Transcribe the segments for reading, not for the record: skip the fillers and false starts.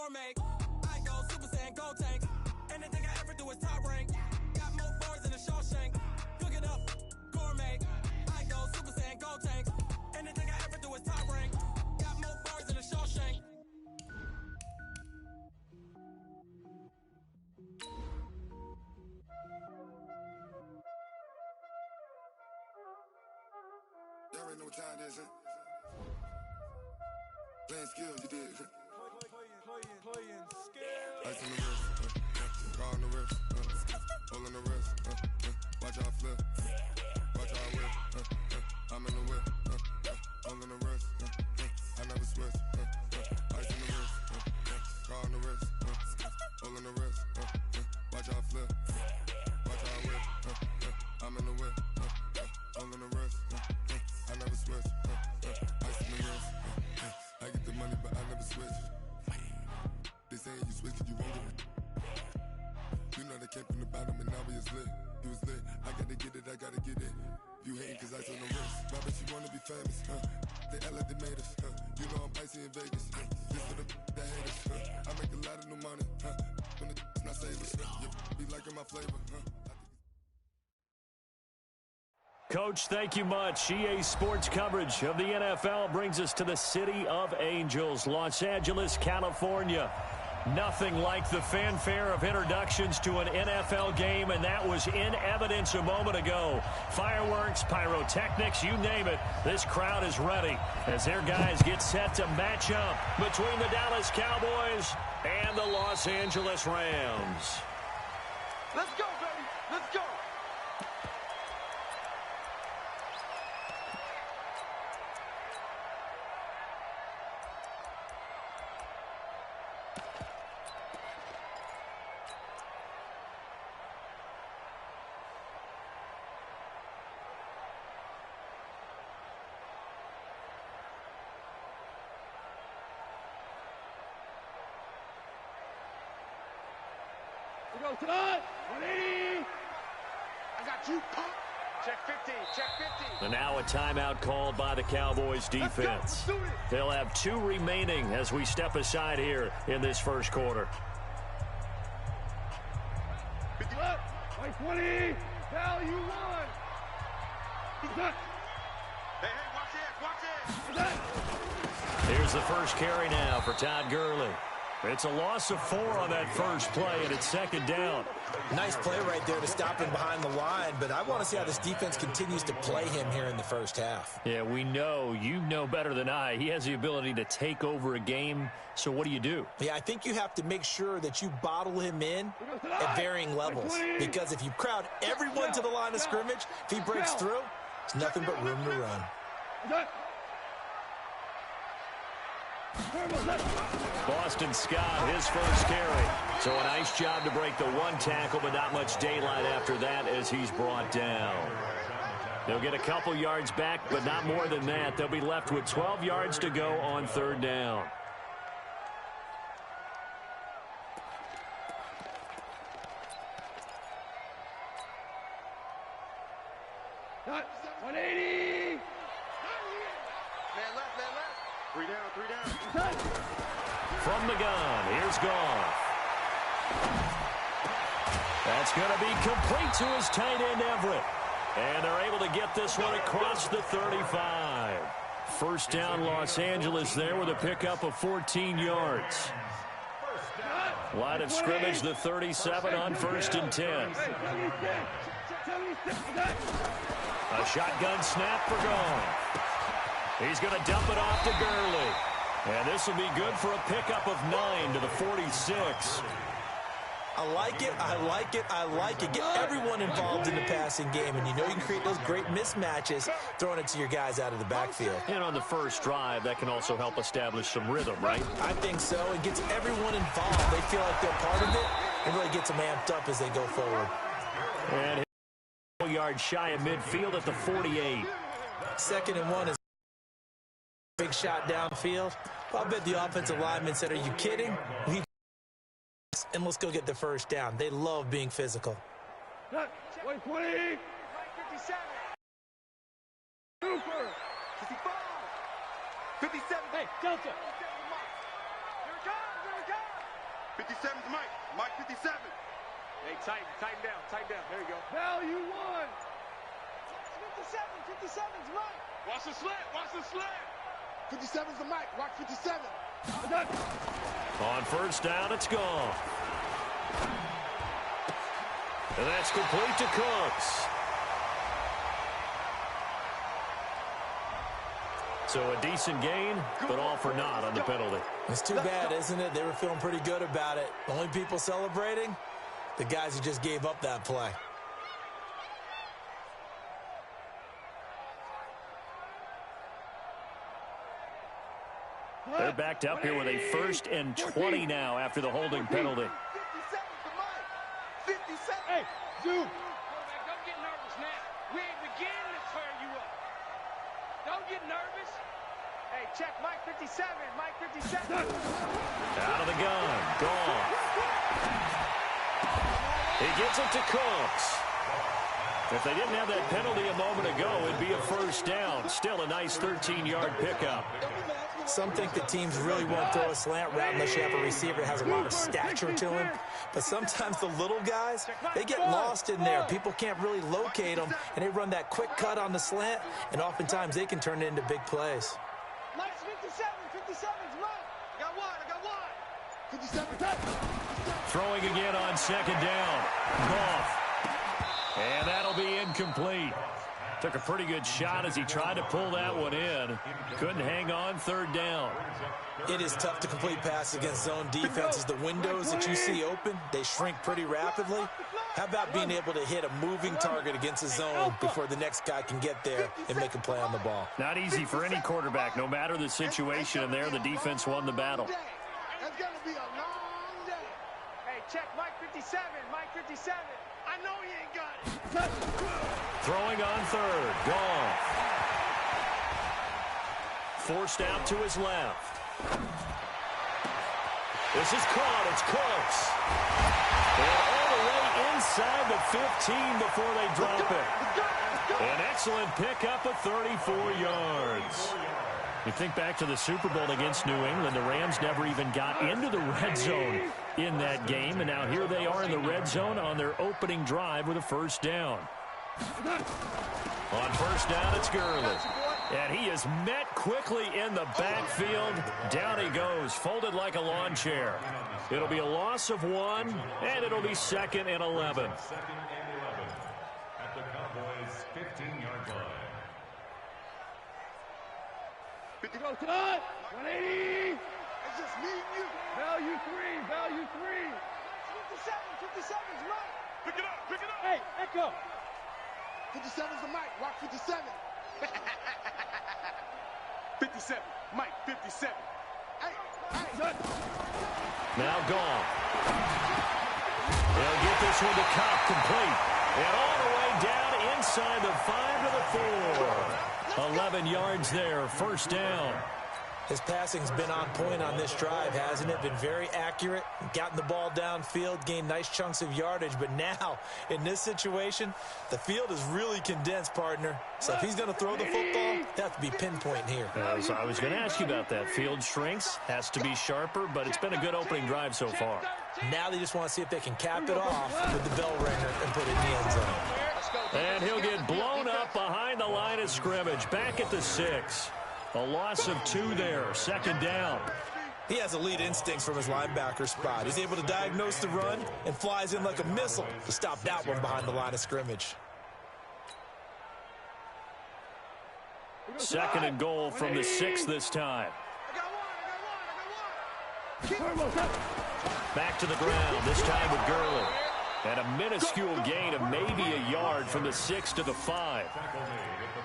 gourmet. I go Super Saiyan, go tank. Anything I ever do is top rank. Got more bars than a Shawshank. Cook it up, gourmet. I go Super Saiyan, go tank. Anything I ever do is top rank. Got more bars than a Shawshank. Y'all already know what time it is, huh? Playing skills, you did. Playing skills. Ice on the wrist, car on the wrist, hole on the wrist, watch how I flip, watch how I whip, I'm in the whip, hole on the wrist, I never switch, ice on the wrist, car on the wrist, hole on the wrist, watch how I flip, watch how I whip, I'm in the whip, hole on the wrist, I never switch, ice on the wrist, I get the money but I never switch. They saying you switch cause you won't get it. You know they came from the bottom and now we is lit. You was lit, I gotta get it, I gotta get it. You hating cause ice on the wrist. My bitch, you wanna be famous, They act like they made us, You know I'm icy in Vegas, This for the that hate us, I make a lot of new money, When the not savers, Be liking my flavor, Coach, thank you much. EA Sports coverage of the NFL brings us to the City of Angels, Los Angeles, California. Nothing like the fanfare of introductions to an NFL game, and that was in evidence a moment ago. Fireworks, pyrotechnics, you name it. This crowd is ready as their guys get set to match up between the Dallas Cowboys and the Los Angeles Rams. Let's go, baby. Let's go. We go tonight. 180. I got you, pop. Check 50. Check 50. And now a timeout called by the Cowboys defense. They'll have 2 remaining as we step aside here in this first quarter. 50 left. 20. Cal, you won. Hey, watch it. Here's the first carry now for Todd Gurley. It's a loss of 4 on that first play, and it's second down. Nice play right there to stop him behind the line, but I want to see how this defense continues to play him here in the first half. Yeah, we know. You know better than I. He has the ability to take over a game, so what do? Yeah, I think you have to make sure that you bottle him in at varying levels, because if you crowd everyone to the line of scrimmage, if he breaks through, it's nothing but room to run. Boston Scott, his first carry. So a nice job to break the 1 tackle, but not much daylight after that as he's brought down. They'll get a couple yards back, but not more than that. They'll be left with 12 yards to go on 3rd down. Cut. 180. Man left. 3 down. From the gun, here's Goff. That's going to be complete to his tight end, Everett. And they're able to get this one across the 35. First down, Los Angeles there with a pickup of 14 yards. Line of scrimmage, the 37 on 1st and 10. A shotgun snap for Goff. He's going to dump it off to Gurley. And this will be good for a pickup of 9 to the 46. I like it. Get everyone involved in the passing game, and you know you can create those great mismatches throwing it to your guys out of the backfield. And on the first drive, that can also help establish some rhythm, right? I think so. It gets everyone involved. They feel like they're part of it, and really gets them amped up as they go forward. And 4 yards shy of midfield at the 48. 2nd and 1 is a big shot downfield. Well, I bet the offensive lineman said, "Are you kidding? And let's go get the first down." They love being physical. 120. 57. Super. 55. 57. Hey, Delta. Here it comes. 57's Mike. Mike 57. Hey, tighten down. There you go. Value 1. 57's Mike. Watch the slant. 57's the Mike. Watch 57. On first down, it's gone. And that's complete to Cooks. So a decent gain, but all for naught on the penalty. It's too bad, isn't it? They were feeling pretty good about it. The only people celebrating, the guys who just gave up that play. They're backed up here with a 1st and 20 now after the holding penalty. 57. Hey, Zoom. Don't get nervous now. We ain't beginning to turn you up. Don't get nervous. Hey, check Mike 57. Mike 57. Out of the gun. Gone. He gets it to Cooks. If they didn't have that penalty a moment ago, it'd be a first down. Still a nice 13-yard pickup. Some think that teams really won't throw a slant route unless you have a receiver that has a lot of stature to him. But sometimes the little guys, they get lost in there. People can't really locate them, and they run that quick cut on the slant, and oftentimes they can turn it into big plays. Mike's 57. 57's Mike. I got one. 57. Throwing again on second down. Goff. And that'll be incomplete. Took a pretty good shot as he tried to pull that one in. Couldn't hang on third down. It is tough to complete passes against zone defenses. The windows that you see open, they shrink pretty rapidly. How about being able to hit a moving target against a zone before the next guy can get there and make a play on the ball? Not easy for any quarterback, no matter the situation. And there, the defense won the battle. That's going to be a long day. Hey, check Mike 57. Mike 57. I know he ain't got it. Throwing on third. Goff. Forced out to his left. This is caught. It's Cooks. And all the way inside the 15 before they drop it. An excellent pickup of 34 yards. You think back to the Super Bowl against New England, the Rams never even got into the red zone in that game, and now here they are in the red zone on their opening drive with a first down. On first down, it's Gurley. And he is met quickly in the backfield. Down he goes, folded like a lawn chair. It'll be a loss of 1, and it'll be 2nd and 11. At the Cowboys' 15-yard line. Go tonight. 180. It's just me and you. Value 3. Value 3. 57's Mike. Pick it up. Hey, Echo. 57's the Mike. Rock 57. 57. Mike 57. Hey. Now gone. They'll get this one to Cobb, complete. And all the way down inside the 5 to the 4. 11 yards there, first down. His passing's been on point on this drive, hasn't it? Been very accurate, gotten the ball downfield, gained nice chunks of yardage. But now, in this situation, the field is really condensed, partner. So if he's going to throw the football, they have to be pinpoint here. I was going to ask you about that. Field shrinks, has to be sharper, but it's been a good opening drive so far. Now they just want to see if they can cap it off with the bell ringer and put it in the end zone. And he'll get blown up behind the line of scrimmage, back at the 6. A loss of 2 there, second down. He has elite instincts from his linebacker spot. He's able to diagnose the run and flies in like a missile to stop that one behind the line of scrimmage. 2nd and goal from the 6 this time. Back to the ground, this time with Gurley. And a minuscule gain of maybe a yard from the 6 to the 5.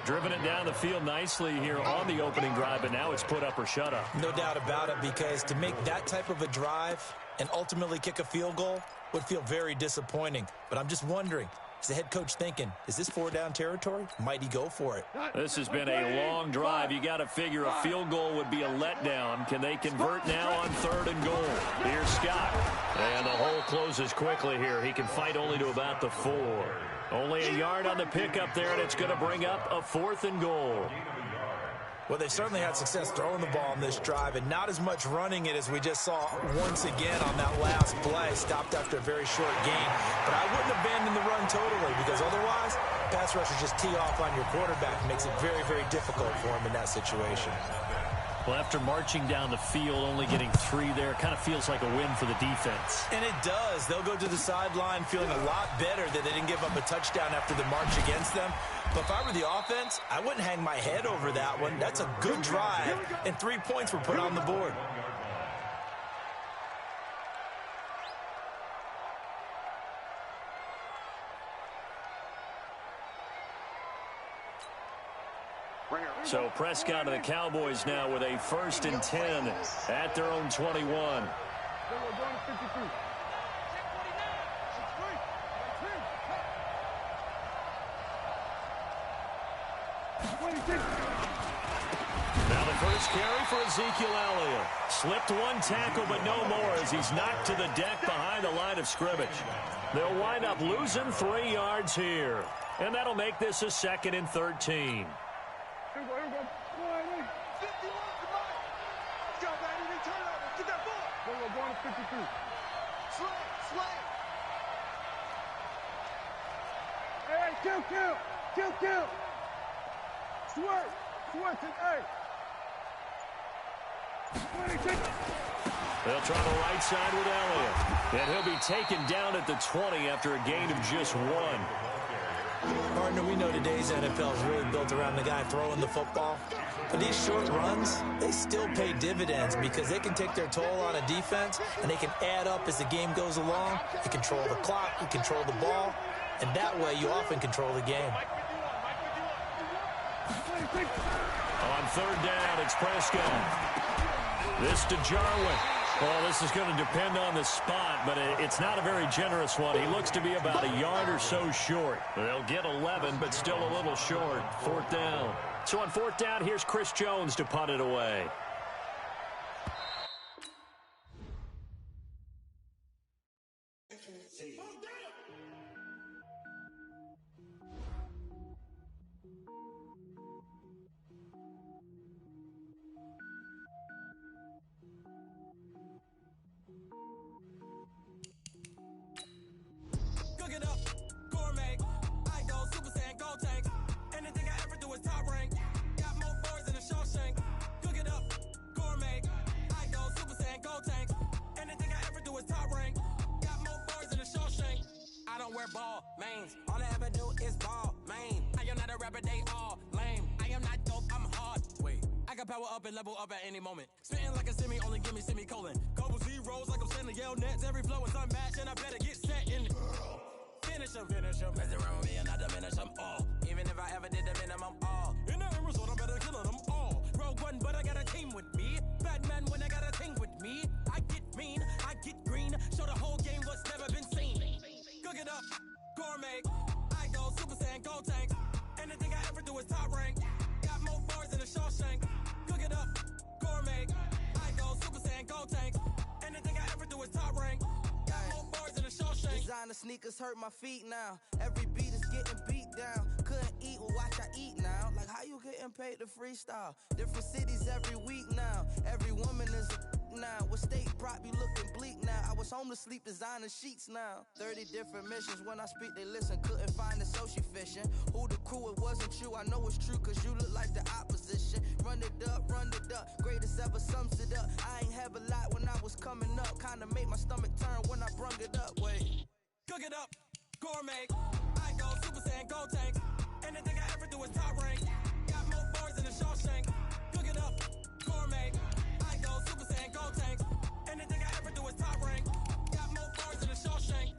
Driven it down the field nicely here on the opening drive, but now it's put up or shut up. No doubt about it, because to make that type of a drive and ultimately kick a field goal would feel very disappointing. But I'm just wondering, is the head coach thinking, is this 4-down territory? Might he go for it? This has been a long drive. You got to figure a field goal would be a letdown. Can they convert now on 3rd and goal? Here's Scott. And the hole closes quickly here. He can fight only to about the 4. Only a yard on the pickup there, and it's going to bring up a 4th and goal. Well, they've certainly had success throwing the ball on this drive and not as much running it as we just saw once again on that last play. Stopped after a very short gain. But I wouldn't abandon the run totally because otherwise, pass rushers just tee off on your quarterback and makes it very, very difficult for him in that situation. Well, after marching down the field, only getting 3 there, kind of feels like a win for the defense. And it does. They'll go to the sideline feeling a lot better that they didn't give up a touchdown after the march against them. But if I were the offense, I wouldn't hang my head over that one. That's a good drive, and 3 points were put on the board. So Prescott and the Cowboys now with a 1st and 10 at their own 21. Now the first carry for Ezekiel Elliott. Slipped 1 tackle, but no more as he's knocked to the deck behind the line of scrimmage. They'll wind up losing 3 yards here. And that'll make this a 2nd and 13. Here we go. 51, come on. Let's go, baby. Return over. Get that ball. We're going to 52. Slay. Hey, kill. Swerve to A. 26. They'll try the right side with Elliott. And he'll be taken down at the 20 after a gain of just 1. Partner, we know today's NFL is really built around the guy throwing the football. But these short runs, they still pay dividends because they can take their toll on a defense and they can add up as the game goes along. You control the clock, you control the ball, and that way you often control the game. On 3rd down, it's Prescott. This to Jarwin. Well, this is going to depend on the spot, but it's not a very generous one. He looks to be about a yard or so short. They'll get 11, but still a little short. 4th down. So on 4th down, here's Chris Jones to punt it away. Ball, mains. All I ever do is ball, main. I am not a rapper, they all lame. I am not dope, I'm hard. Wait, I can power up and level up at any moment. Spitting like a semi, only give me semicolon. Couple zeros like I'm sending yell nets. Every flow is unmatched and I better get set in. Finish them. Mess around with me and I diminish them all. Even if I ever did the minimum all. In the result, I better kill them all. Rogue one, but I got a team with me. Batman when I got a thing with me. I get mean, I get green. Show the whole game what's never been seen. Cook it up, gourmet. I go Super Saiyan, go tank. Anything I ever do is top rank. Got more bars than a Shawshank. Cook it up, gourmet. I go Super Saiyan, go tank. Anything I ever do is top rank. Got more bars than a Shawshank. Designer sneakers hurt my feet now. Every beat is getting beat down. Couldn't eat, well watch I eat now. Like how you getting paid to freestyle? Different cities every week now. Every woman is a now. What state prop you looking bleak now? I was home to sleep designer sheets now. 30 different missions. When I speak they listen. Couldn't find it so she fishing. Who the crew, it wasn't you. I know it's true cause you look like the opposition. Run it up. Greatest ever sums it up. I ain't have a lot when I was coming up. Kinda made my stomach turn when I brung it up. Wait. Cook it up, gourmet. I go Super Saiyan, go tank. Anything I ever do is top rank. Got more bars than a Shawshank. Cook it up, gourmet. I go Super Saiyan, go tank. Anything I ever do is top rank. Got more bars than a Shawshank.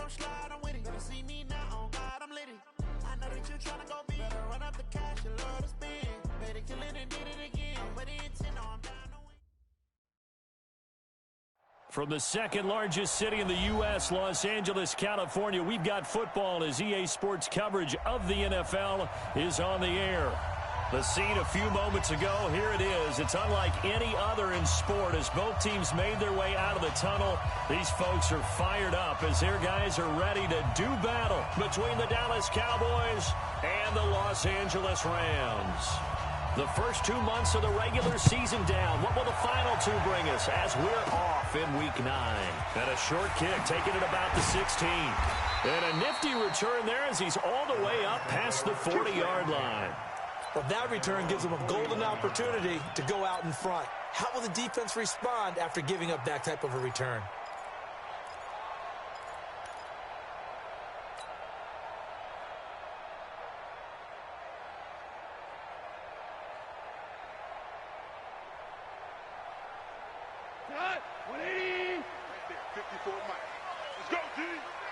Slide, I'm with it. Better see me now, on God, I'm litty. I know that you tryna go big. Better run up the cash, you love to spend. made it, kill it, and did it again. But the intent, no, I'm down to win. From the second largest city in the U.S., Los Angeles, California, we've got football as EA Sports coverage of the NFL is on the air. The scene a few moments ago, here it is. It's unlike any other in sport as both teams made their way out of the tunnel. These folks are fired up as their guys are ready to do battle between the Dallas Cowboys and the Los Angeles Rams. The first 2 months of the regular season down. What will the final two bring us as we're off in Week 9? And a short kick taking it about the 16. And a nifty return there as he's all the way up past the 40-yard line. Well, that return gives them a golden opportunity to go out in front. How will the defense respond after giving up that type of a return? Cut. 180. Right there, 54 Mike. Let's go, D.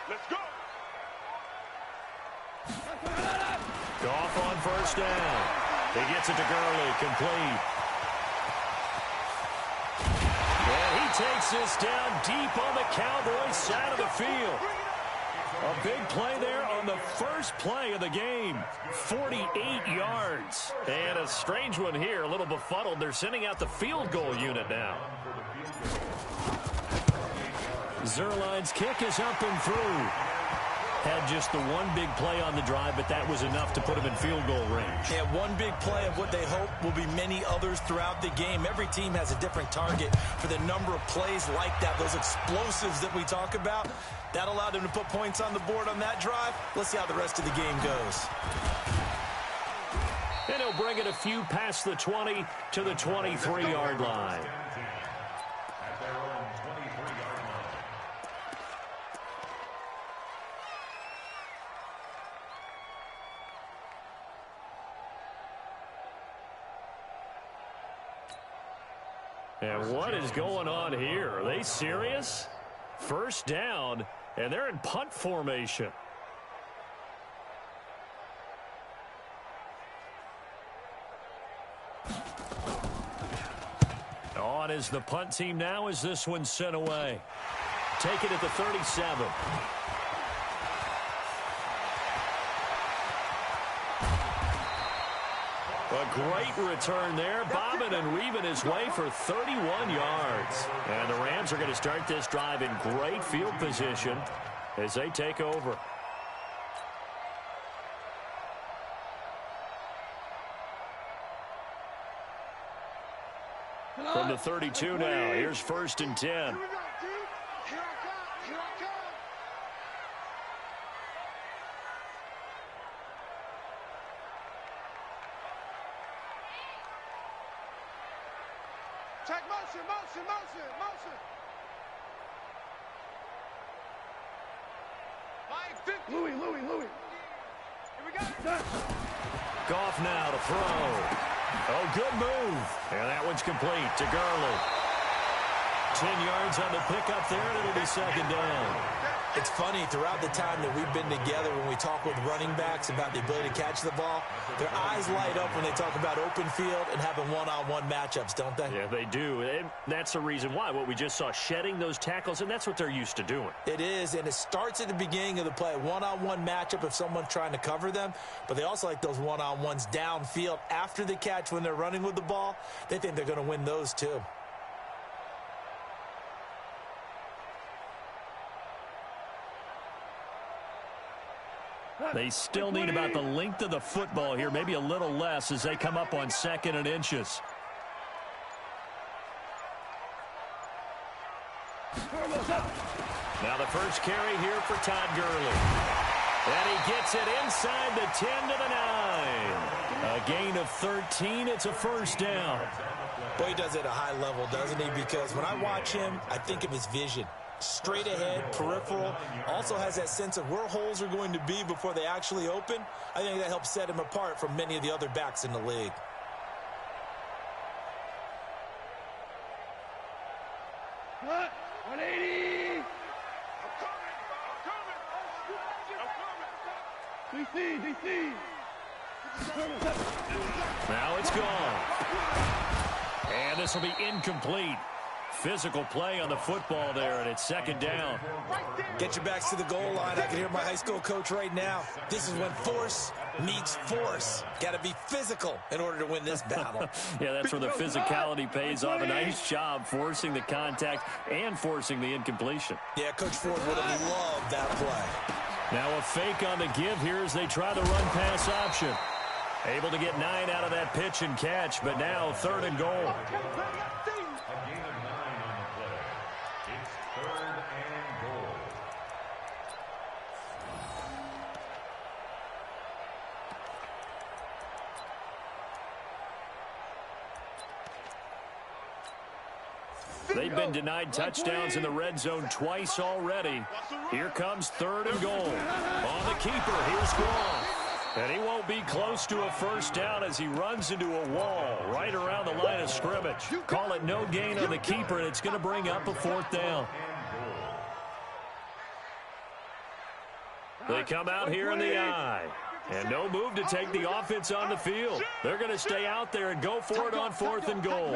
Let's go. Goff on first down. He gets it to Gurley, complete. And he takes this down deep on the Cowboys side of the field. A big play there on the first play of the game. 48 yards. And a strange one here, a little befuddled. They're sending out the field goal unit now. Zuerlein's kick is up and through. Had just the one big play on the drive, but that was enough to put him in field goal range. Yeah, one big play of what they hope will be many others throughout the game. Every team has a different target for the number of plays like that, those explosives that we talk about. That allowed them to put points on the board on that drive. Let's see how the rest of the game goes. And he'll bring it a few past the 20 to the 23-yard line. At their own 23-yard line. And what is going on here? Are they serious? First down, and they're in punt formation. On is the punt team now as this one's sent away. Take it at the 37. A great return there, bobbing and weaving his way for 31 yards. And the Rams are going to start this drive in great field position as they take over. From the 32 now, here's 1st and 10. Here we go, D. Here I come. Here I come. Check motion, motion, motion, motion. 550. Louis. Here we go. Goff now to throw. Oh, good move. And that one's complete to Gurley. 10 yards on the pickup there, and it'll be 2nd down. It's funny, throughout the time that we've been together, when we talk with running backs about the ability to catch the ball, their eyes light up when they talk about open field and having one-on-one matchups, don't they? Yeah, they do. And that's the reason why. What we just saw, shedding those tackles, and that's what they're used to doing. It is, and it starts at the beginning of the play, one-on-one matchup if someone's trying to cover them, but they also like those one-on-ones downfield after the catch when they're running with the ball. They think they're going to win those too. They still need about the length of the football here, maybe a little less as they come up on 2nd and inches. Now the first carry here for Todd Gurley. And he gets it inside the 10 to the 9. A gain of 13. It's a 1st down. Boy, he does it at a high level, doesn't he? Because when I watch him, I think of his vision. Straight ahead, peripheral, also has that sense of where holes are going to be before they actually open. I think that helps set him apart from many of the other backs in the league. Cut. 180. I'm coming. DC. Now it's gone. And this will be incomplete. Physical play on the football there, and it's second down. Get your backs to the goal line. I can hear my high school coach right now. This is when force meets force. Got to be physical in order to win this battle. Yeah, that's where the physicality pays off. A nice job forcing the contact and forcing the incompletion. Yeah, Coach Ford would have loved that play. Now a fake on the give here as they try the run-pass option. Able to get 9 out of that pitch and catch, but now third and goal. They've been denied touchdowns in the red zone twice already. Here comes third and goal. On the keeper, here's Goff. And he won't be close to a first down as he runs into a wall right around the line of scrimmage. Call it no gain on the keeper, and it's going to bring up a fourth down. They come out here in the eye. And no move to take the offense on the field. They're going to stay out there and go for it on fourth and goal.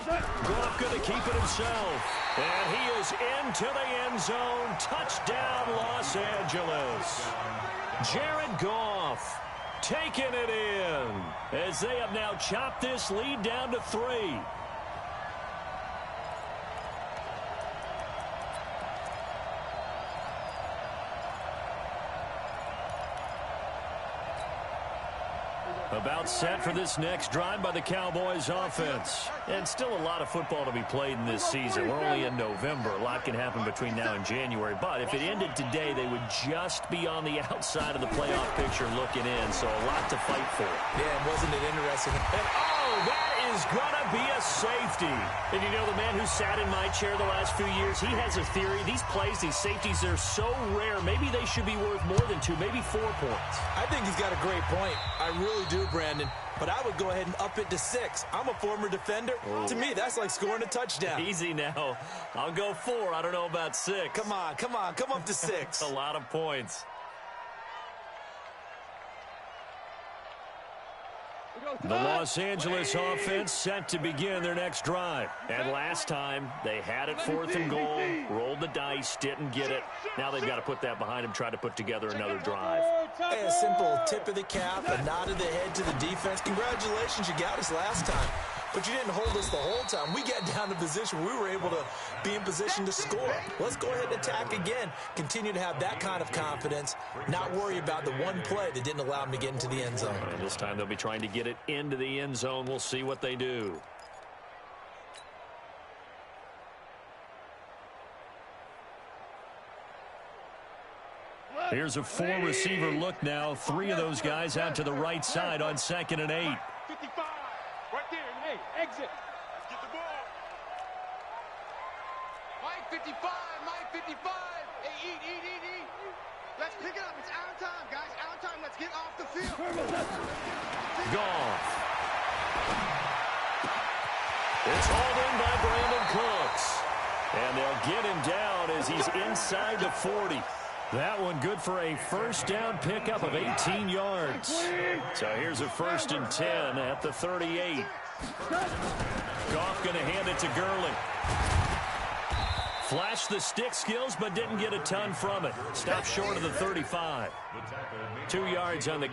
Goff going to keep it himself. And he is into the end zone. Touchdown, Los Angeles. Jared Goff taking it in as they have now chopped this lead down to 3. About set for this next drive by the Cowboys offense. And still a lot of football to be played in this season. We're only in November. A lot can happen between now and January. But if it ended today, they would just be on the outside of the playoff picture looking in. So a lot to fight for. Yeah, wasn't it interesting? And that is going to be a safety. And you know, the man who sat in my chair the last few years, he has a theory. These plays, these safeties, they're so rare. Maybe they should be worth more than 2, maybe 4 points. I think he's got a great point. I really do, Brandon. But I would go ahead and up it to 6. I'm a former defender. Oh. To me, that's like scoring a touchdown. Easy now. I'll go 4. I don't know about 6. Come on. Come up to 6. A lot of points. The Los Angeles offense set to begin their next drive. And last time, they had it fourth and goal, rolled the dice, didn't get it. Now they've got to put that behind them, try to put together another drive. Hey, a simple tip of the cap, a nod of the head to the defense. Congratulations, you got us last time. But you didn't hold us the whole time. We got down to position. We were able to be in position to score. Let's go ahead and attack again. Continue to have that kind of confidence. Not worry about the one play that didn't allow them to get into the end zone. And this time they'll be trying to get it into the end zone. We'll see what they do. Here's a 4-receiver look now. 3 of those guys out to the right side on 2nd and 8. 55. Right there. Hey, exit. Get the ball. Mike 55. Mike 55. Hey, eat. Let's pick it up. It's out of time, guys. Out of time. Let's get off the field. Goff. It's hauled in by Brandon Cooks. And they'll get him down as he's inside the 40. That one good for a first down pickup of 18 yards. So here's a 1st and 10 at the 38. Goff going to hand it to Gurley. Flashed the stick skills, but didn't get a ton from it. Stopped short of the 35. 2 yards on the.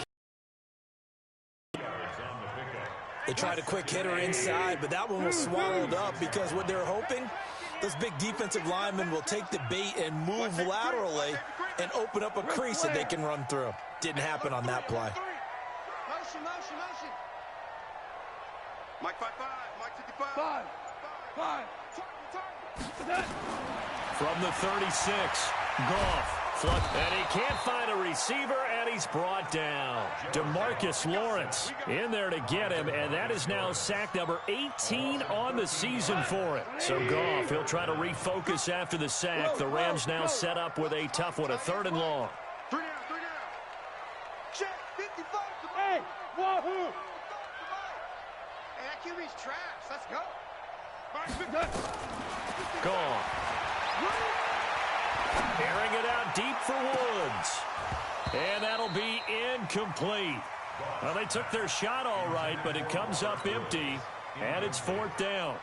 They tried a quick hitter inside, but that one was swallowed up because what they're hoping, those big defensive linemen will take the bait and move laterally and open up a crease that they can run through. Didn't happen on that play. Motion. Mike 55. Mike 55. 5. From the 36, Goff. And he can't find a receiver, and he's brought down. DeMarcus Lawrence in there to get him, and that is now sack number 18 on the season for it. So Goff, he'll try to refocus after the sack. The Rams now set up with a tough one, a 3rd and long. 3 down. Check, 55. Hey, wahoo. Hey, that QB's trash. Let's go. Goff. Airing it out deep for Woods. And that'll be incomplete. Well, they took their shot all right, but it comes up empty, and it's 4th down.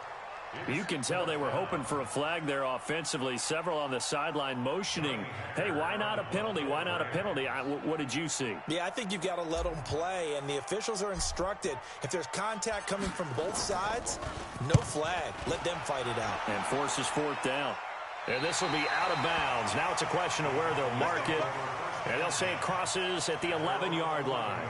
You can tell they were hoping for a flag there offensively. Several on the sideline motioning, hey, why not a penalty? Why not a penalty? What did you see? Yeah, I think you've got to let them play, and the officials are instructed. If there's contact coming from both sides, no flag. Let them fight it out. And forces 4th down. And this will be out of bounds. Now it's a question of where they'll mark it. And they'll say it crosses at the 11-yard line.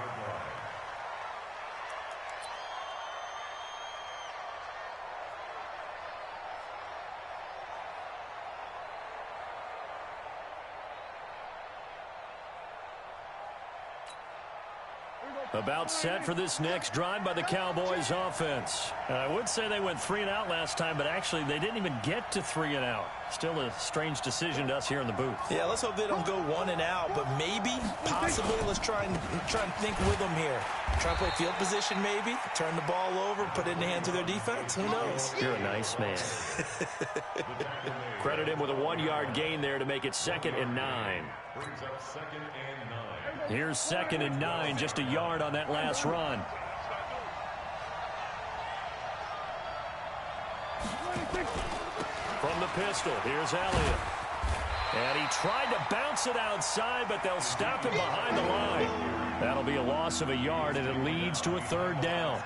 About set for this next drive by the Cowboys offense. I would say they went 3 and out last time, but actually they didn't even get to 3 and out. Still a strange decision to us here in the booth. Yeah, let's hope they don't go 1 and out, but maybe, possibly, let's try and think with them here. Try and play field position maybe, turn the ball over, put it in the hands of their defense. Who knows? You're a nice man. Credit him with a 1-yard gain there to make it 2nd and 9. Brings up 2nd and 9. Here's 2nd and 9, just a yard on that last run. From the pistol, here's Elliott. And he tried to bounce it outside, but they'll stop him behind the line. That'll be a loss of a yard, and it leads to a 3rd down.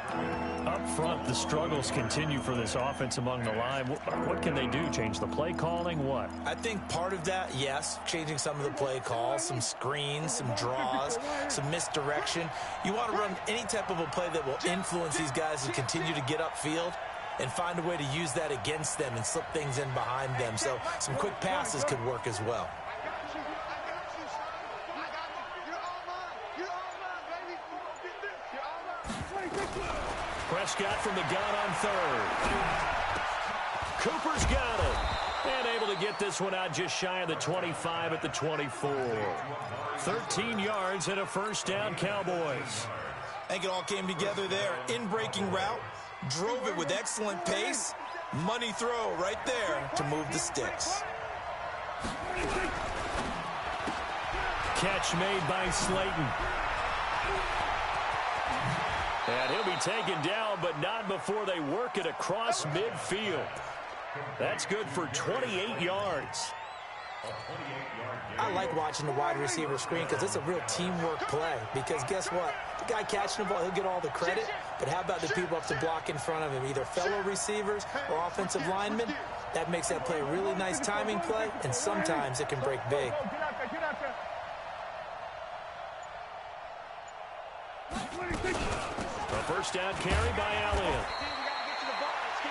Up front, the struggles continue for this offense among the line. What can they do? Change the play calling? What? I think part of that, yes, changing some of the play calls, some screens, some draws, some misdirection. You want to run any type of a play that will influence these guys to continue to get upfield and find a way to use that against them and slip things in behind them. So some quick passes could work as well. Prescott from the gun on 3rd. Cooper's got it. And able to get this one out just shy of the 25 at the 24. 13 yards and a 1st down, Cowboys. I think it all came together there. In-breaking route, drove it with excellent pace. Money throw right there to move the sticks. Catch made by Slayton. And he'll be taken down, but not before they work it across midfield. That's good for 28 yards. I like watching the wide receiver screen because it's a real teamwork play. Because guess what? The guy catching the ball, he'll get all the credit. But how about the people up to block in front of him, either fellow receivers or offensive linemen? That makes that play a really nice timing play, and sometimes it can break big. A 1st down carry by Elliott.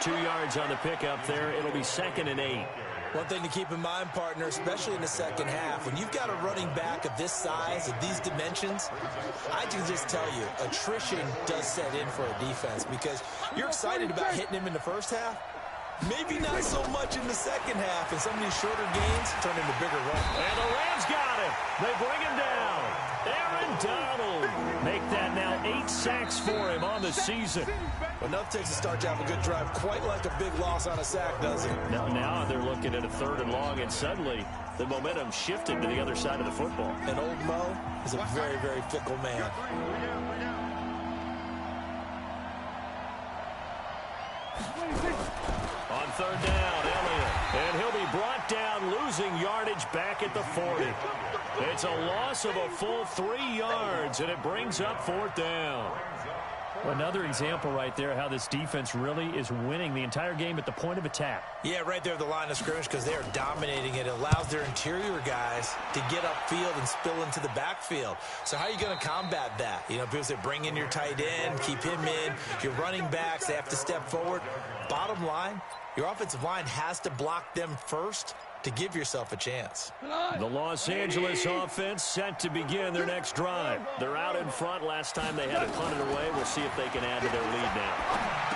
2 yards on the pickup there. It'll be 2nd and 8. One thing to keep in mind, partner, especially in the second half, when you've got a running back of this size, of these dimensions, I can just tell you, attrition does set in for a defense because you're excited about hitting him in the first half. Maybe not so much in the second half, and some of these shorter gains turn into bigger runs. And the Rams got him. They bring him down. Aaron Donald. Make that now 8 sacks for him on the season. Enough takes a start to have a good drive, quite like a big loss on a sack, does it? Now they're looking at a 3rd and long, and suddenly the momentum shifted to the other side of the football. And old Mo is a very, very fickle man. On 3rd down, Elliott. And he'll be brought down, losing yardage back at the 40. It's a loss of a full 3 yards, and it brings up 4th down. Another example right there how this defense really is winning the entire game at the point of attack. Yeah, right there at the line of scrimmage because they are dominating it. It allows their interior guys to get upfield and spill into the backfield. So how are you going to combat that? You know, people say bring in your tight end, keep him in. Your running backs, they have to step forward. Bottom line, your offensive line has to block them first to give yourself a chance. The Los Angeles offense set to begin their next drive. They're out in front. Last time they had to punt it away. We'll see if they can add to their lead now.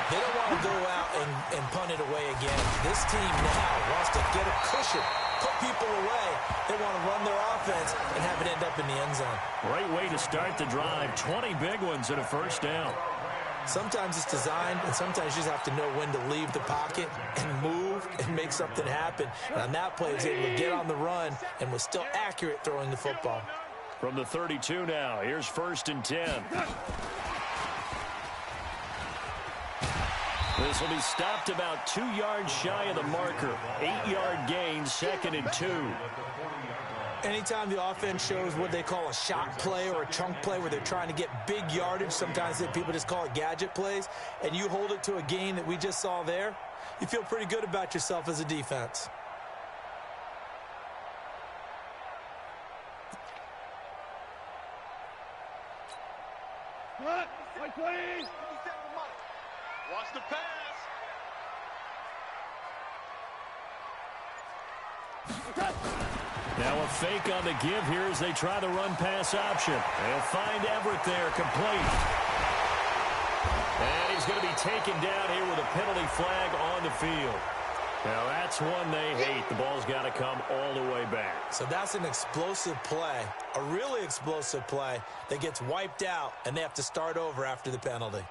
They don't want to go out and punt it away again. This team now wants to get a cushion, put people away. They want to run their offense and have it end up in the end zone. Great way to start the drive. 20 big ones and a 1st down. Sometimes it's designed, and sometimes you just have to know when to leave the pocket and move and make something happen. And on that play, he was able to get on the run and was still accurate throwing the football. From the 32 now, here's 1st and 10. This will be stopped about 2 yards shy of the marker. 8-yard gain, 2nd and 2. Anytime the offense shows what they call a shot play or a chunk play where they're trying to get big yardage, sometimes people just call it gadget plays, and you hold it to a gain that we just saw there, you feel pretty good about yourself as a defense. What? Right, please. Watch the pass. Now a fake on the give here as they try the run-pass option. They'll find Everett there, complete. And he's going to be taken down here with a penalty flag on the field. Now that's one they hate. The ball's got to come all the way back. So that's an explosive play, a really explosive play that gets wiped out, and they have to start over after the penalty.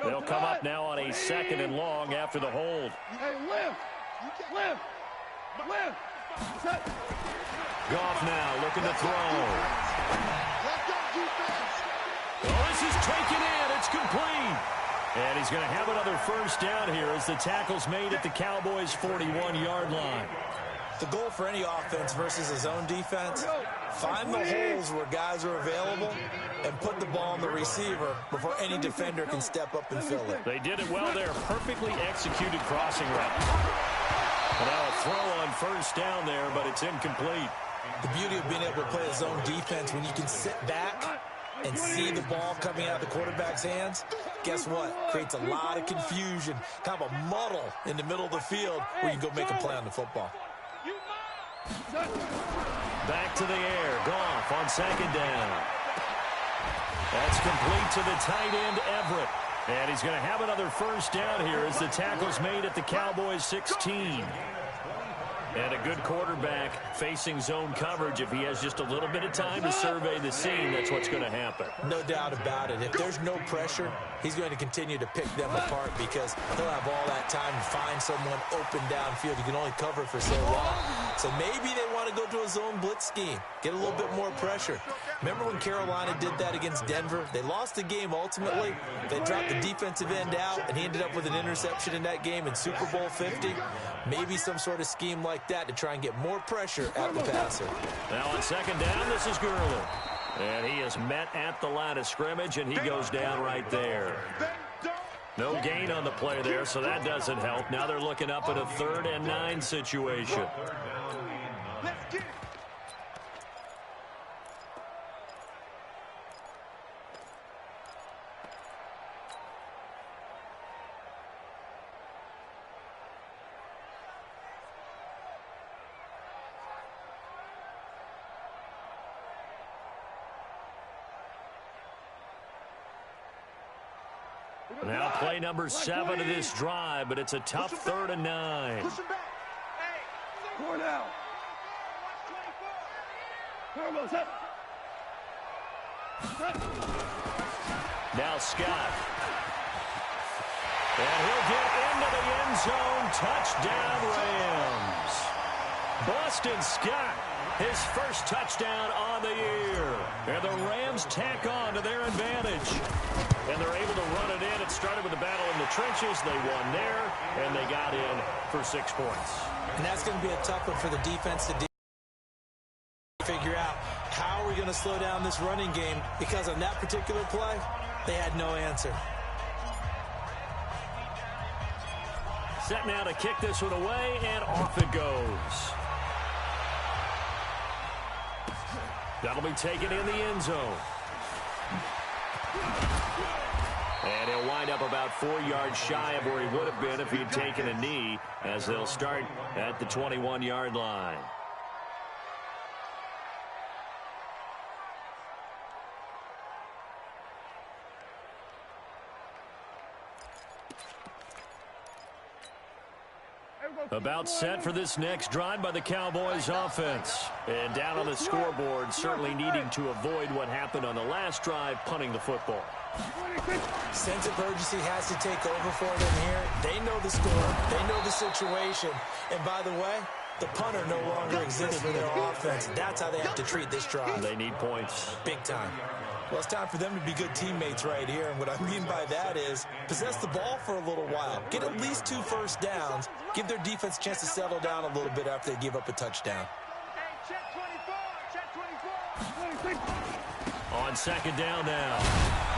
They'll come up now on a 2nd and long after the hold. Hey, lift! Lift! Lift! Goff now looking to throw. Oh, this is taken in. It's complete. And he's going to have another 1st down here as the tackle's made at the Cowboys' 41-yard line. The goal for any offense versus his own defense, find the holes where guys are available and put the ball on the receiver before any defender can step up and fill it. They did it well there. Perfectly executed crossing route. Now a throw on 1st down there, but it's incomplete. The beauty of being able to play a zone defense when you can sit back and see the ball coming out of the quarterback's hands, guess what? Creates a lot of confusion, kind of a muddle in the middle of the field where you can go make a play on the football. Back to the air. Goff on 2nd down. That's complete to the tight end, Everett. And he's going to have another 1st down here as the tackle's made at the Cowboys' 16. And a good quarterback facing zone coverage. If he has just a little bit of time to survey the scene, that's what's going to happen. No doubt about it. If there's no pressure, he's going to continue to pick them apart because he'll have all that time to find someone open downfield. You can only cover for so long. So maybe they want to go to a zone blitz scheme, get a little bit more pressure. Remember when Carolina did that against Denver? They lost the game ultimately. They dropped the defensive end out, and he ended up with an interception in that game in Super Bowl 50. Maybe some sort of scheme like that to try and get more pressure at the passer. Now on 2nd down, this is Gurley. And he is met at the line of scrimmage, and he goes down right there. No gain on the play there, so that doesn't help. Now they're looking up at a 3rd and 9 situation. Now play number 7 of this drive, but it's a tough 3rd and 9. Four down. Now Scott. And he'll get into the end zone. Touchdown, Rams. Boston Scott, his 1st touchdown on the year. And the Rams tack on to their advantage. And they're able to run it in. It started with a battle in the trenches. They won there, and they got in for 6 points. And that's going to be a tough one for the defense to figure out how are we going to slow down this running game, because on that particular play, they had no answer. Set now to kick this one away, and off it goes. That'll be taken in the end zone. And he'll wind up about 4 yards shy of where he would have been if he had taken a knee, as they'll start at the 21-yard line. About set for this next drive by the Cowboys offense. And down on the scoreboard, certainly needing to avoid what happened on the last drive, punting the football. Sense of urgency has to take over for them here. They know the score. They know the situation. And by the way, The punter no longer exists for their offense. That's how they have to treat this drive. They need points. Big time. Well, it's time for them to be good teammates right here. And what I mean by that is possess the ball for a little while. Get at least 2 first downs. Give their defense a chance to settle down a little bit after they give up a touchdown. Check 24. Check 24. On second down now,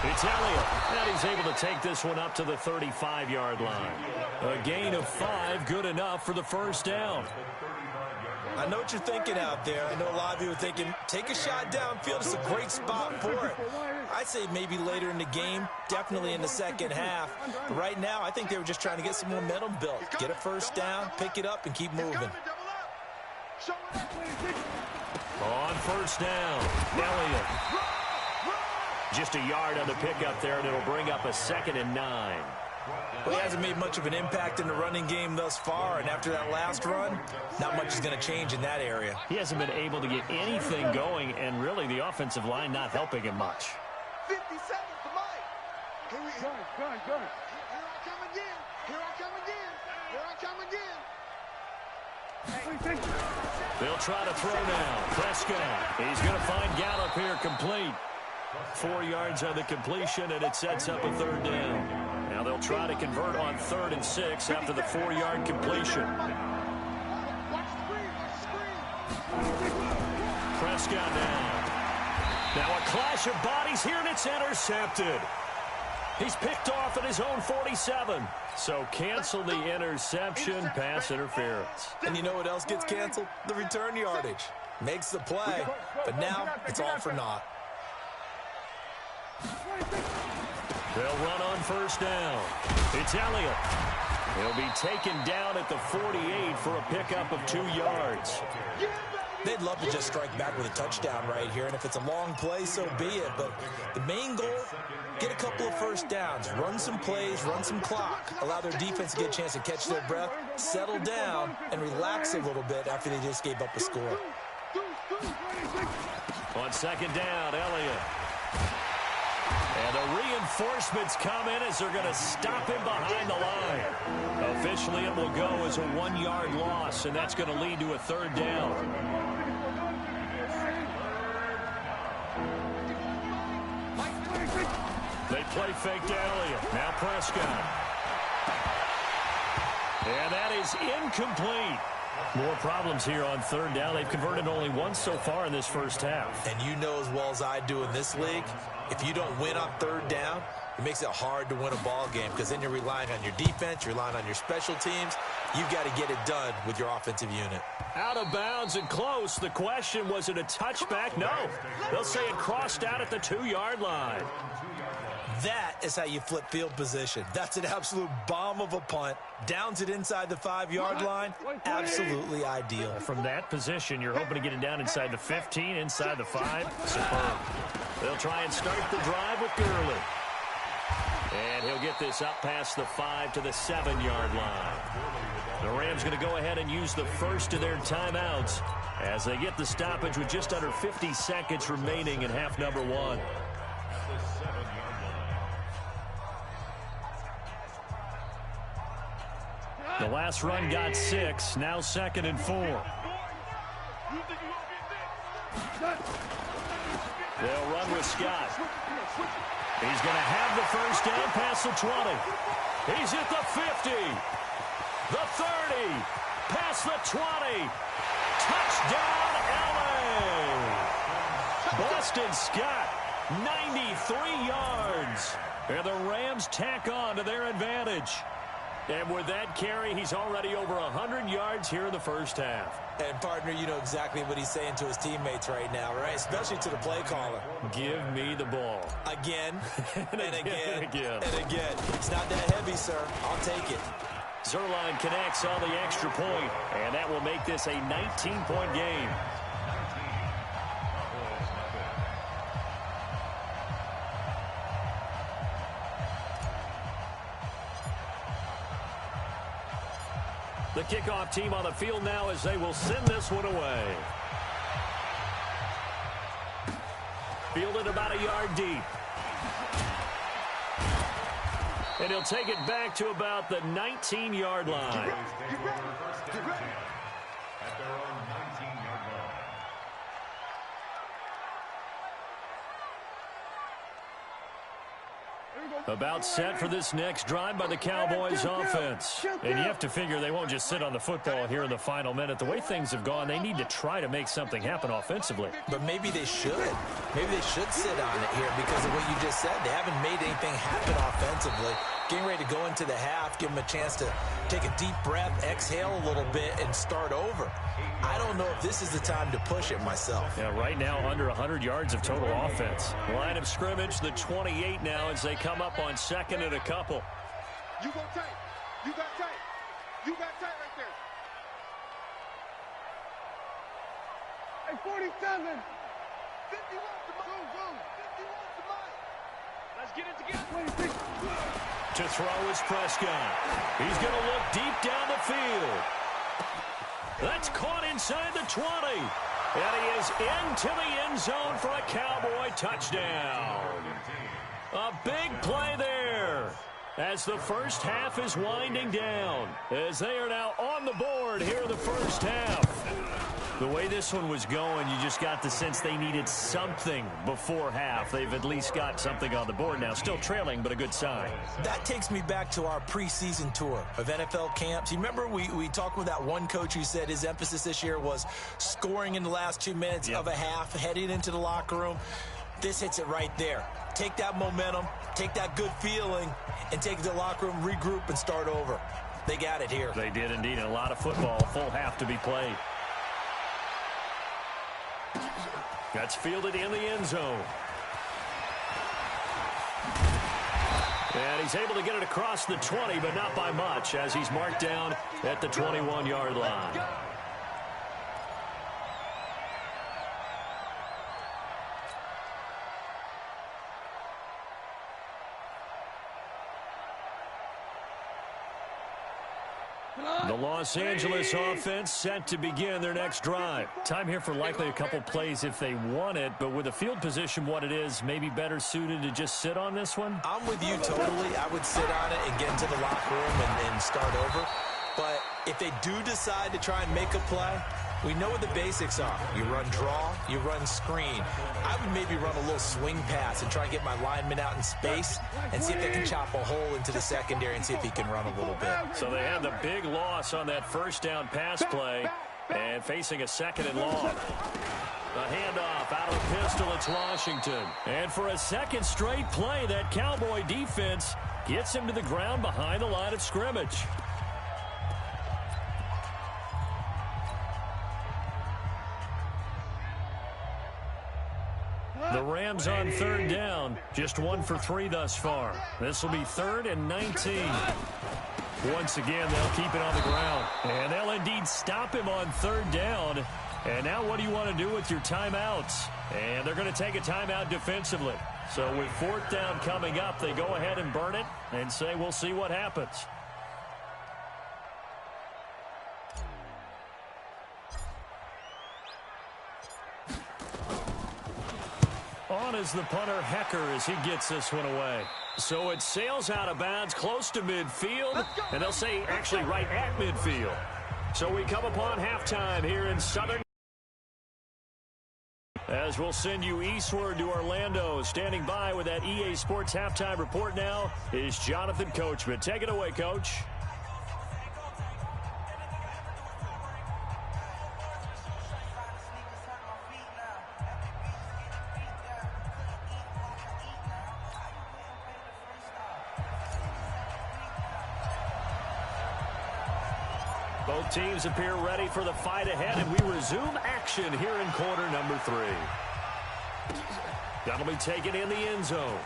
it's Elliott. And he's able to take this one up to the 35-yard line. A gain of 5, good enough for the first down. I know what you're thinking out there. I know a lot of you are thinking, take a shot downfield. It's a great spot for it. I'd say maybe later in the game, definitely in the second half. But right now, I think they were just trying to get some momentum built. Get a first down, pick it up, and keep moving. On first down, Elliott. Just a yard on the pickup there, and it'll bring up a 2nd and 9. Well, he hasn't made much of an impact in the running game thus far, and after that last run, not much is going to change in that area. He hasn't been able to get anything going, and really the offensive line not helping him much. 50 seconds to Mike. Here I come again. Here I come again. Here I come again. They'll try to throw now. Prescott. He's going to find Gallup here complete. 4 yards on the completion, and it sets up a 3rd down. Now they'll try to convert on 3rd and 6 after the 4-yard completion. Prescott now a clash of bodies here, and it's intercepted. He's picked off at his own 47. So cancel the interception, pass interference. And you know what else gets canceled? The return yardage. Makes the play, but now it's all for naught. They'll run on first down. It's Elliott. He'll be taken down at the 48 for a pickup of 2 yards. They'd love to just strike back with a touchdown right here, and if it's a long play, so be it. But the main goal, get a couple of first downs, run some plays, run some clock, allow their defense to get a chance to catch their breath, settle down, and relax a little bit after they just gave up a score. On second down, Elliott. And the reinforcements come in as they're going to stop him behind the line. Officially, it will go as a 1-yard loss, and that's going to lead to a 3rd down. They play fake to Elliott. Now Prescott. And that is incomplete. More problems here on 3rd down. They've converted only once so far in this first half. And you know as well as I do in this league, if you don't win on 3rd down, it makes it hard to win a ball game because then you're relying on your defense, you're relying on your special teams. You've got to get it done with your offensive unit. Out of bounds and close. The question, was it a touchback? No. They'll say it crossed out at the 2-yard line. That is how you flip field position. That's an absolute bomb of a punt. Downs it inside the 5-yard line. Absolutely ideal. From that position, you're hoping to get it down inside the 15, inside the 5. Superb. They'll try and start the drive with Gurley. And he'll get this up past the 5 to the 7-yard line. The Rams going to go ahead and use the first of their timeouts as they get the stoppage with just under 50 seconds remaining in half number 1. The last run got 6, now 2nd and 4. They'll run with Scott. He's going to have the first down past the 20. He's at the 50. The 30. Past the 20. Touchdown, LA. Boston Scott, 93 yards. And the Rams tack on to their advantage. And with that carry, he's already over 100 yards here in the first half. And, partner, you know exactly what he's saying to his teammates right now, right? Especially to the play caller. Give me the ball. Again, and again, and again. And again. It's not that heavy, sir. I'll take it. Zerline connects on the extra point, and that will make this a 19-point game. The kickoff team on the field now as they will send this one away. Fielded about a yard deep. And he'll take it back to about the 19-yard line. at their own 19-yard line. About set for this next drive by the Cowboys offense. And you have to figure they won't just sit on the football here in the final minute. The way things have gone, they need to try to make something happen offensively. But maybe they should. Maybe they should sit on it here because of what you just said. They haven't made anything happen offensively. Getting ready to go into the half, give them a chance to take a deep breath, exhale a little bit, and start over. I don't know if this is the time to push it myself. Yeah, right now under 100 yards of total offense. Line of scrimmage, the 28 now as they come up on second and a couple. You go tight. You got tight. You got tight right there. Hey, 47. 50 wants the money. 50 wants the money. Let's get it together. 26. To throw is Prescott. He's going to look deep down the field. That's caught inside the 20. And he is into the end zone for a Cowboy touchdown. A big play there as the first half is winding down, as they are now on the board here in the first half. The way this one was going, you just got the sense they needed something before half. They've at least got something on the board now. Still trailing, but a good sign. That takes me back to our preseason tour of NFL camps. You remember we talked with that one coach who said his emphasis this year was scoring in the last 2 minutes of a half, heading into the locker room. This hits it right there. Take that momentum, take that good feeling, and take it to the locker room, regroup, and start over. They got it here. They did indeed. A lot of football, full half to be played. That's fielded in the end zone. And he's able to get it across the 20, but not by much, as he's marked down at the 21-yard line. The Los Angeles offense set to begin their next drive. Time here for likely a couple plays if they want it, but with the field position what it is, maybe better suited to just sit on this one? I'm with you totally. I would sit on it and get into the locker room and start over. But if they do decide to try and make a play, we know what the basics are. You run draw, you run screen. I would maybe run a little swing pass and try and get my lineman out in space and see if they can chop a hole into the secondary and see if he can run a little bit. So they had the big loss on that first down pass play and facing a second and long. A handoff out of the pistol, it's Washington. And for a second straight play, that Cowboy defense gets him to the ground behind the line of scrimmage. The Rams on third down, just 1 for 3 thus far. This will be 3rd and 19. Once again, they'll keep it on the ground. And they'll indeed stop him on third down. And now what do you want to do with your timeouts? And they're going to take a timeout defensively. So with 4th down coming up, they go ahead and burn it and say we'll see what happens. On is the punter, Hecker, as he gets this one away. So it sails out of bounds close to midfield, and they'll say actually right at midfield. So we come upon halftime here in Southern. As we'll send you eastward to Orlando. Standing by with that EA Sports halftime report now is Jonathan Coachman. Take it away, Coach. Both teams appear ready for the fight ahead, and we resume action here in quarter number 3. That'll be taken in the end zone.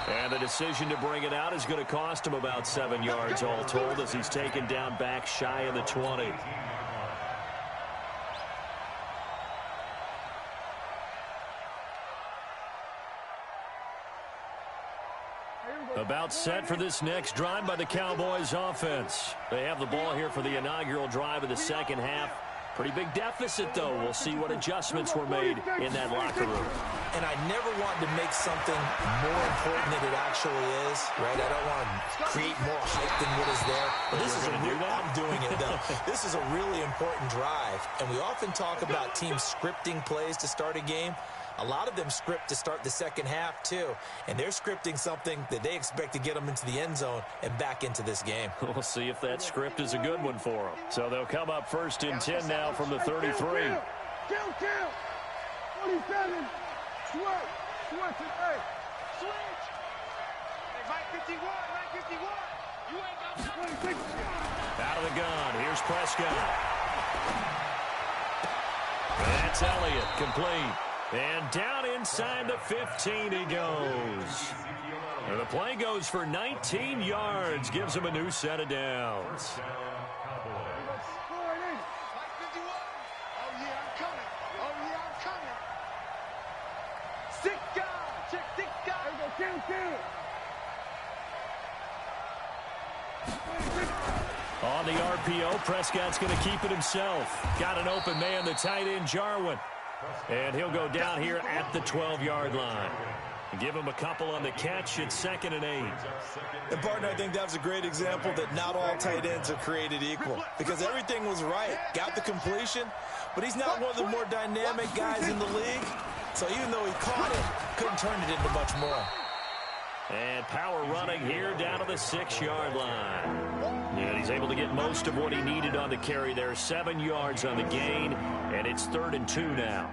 And the decision to bring it out is going to cost him about 7 yards all told as he's taken down back shy of the 20. About set for this next drive by the Cowboys offense. They have the ball here for the inaugural drive of the second half. Pretty big deficit, though. We'll see what adjustments were made in that locker room. And I never want to make something more important than it actually is, right? I don't want to create more hype than what is there. But this is I'm doing it, though. This is a really important drive. And we often talk about teams scripting plays to start a game. A lot of them script to start the second half, too. And they're scripting something that they expect to get them into the end zone and back into this game. We'll see if that script is a good one for them. So they'll come up 1st and 10 now from the 33. Kill. 27. Switch. Hey. Switch. Hey, Mike 51. You ain't got nothing. Out of the gun. Here's Prescott. That's Elliott. Complete. And down inside the 15 he goes. And the play goes for 19 yards. Gives him a new set of downs. On the RPO, Prescott's going to keep it himself. Got an open man, the tight end, Jarwin. And he'll go down here at the 12-yard line. Give him a couple on the catch. It's 2nd and 8. And, partner, I think that's a great example that not all tight ends are created equal. Because everything was right. Got the completion, but he's not one of the more dynamic guys in the league. So even though he caught it, couldn't turn it into much more. And power running here down to the 6-yard line. And he's able to get most of what he needed on the carry there. 7 yards on the gain, and it's 3rd and 2 now.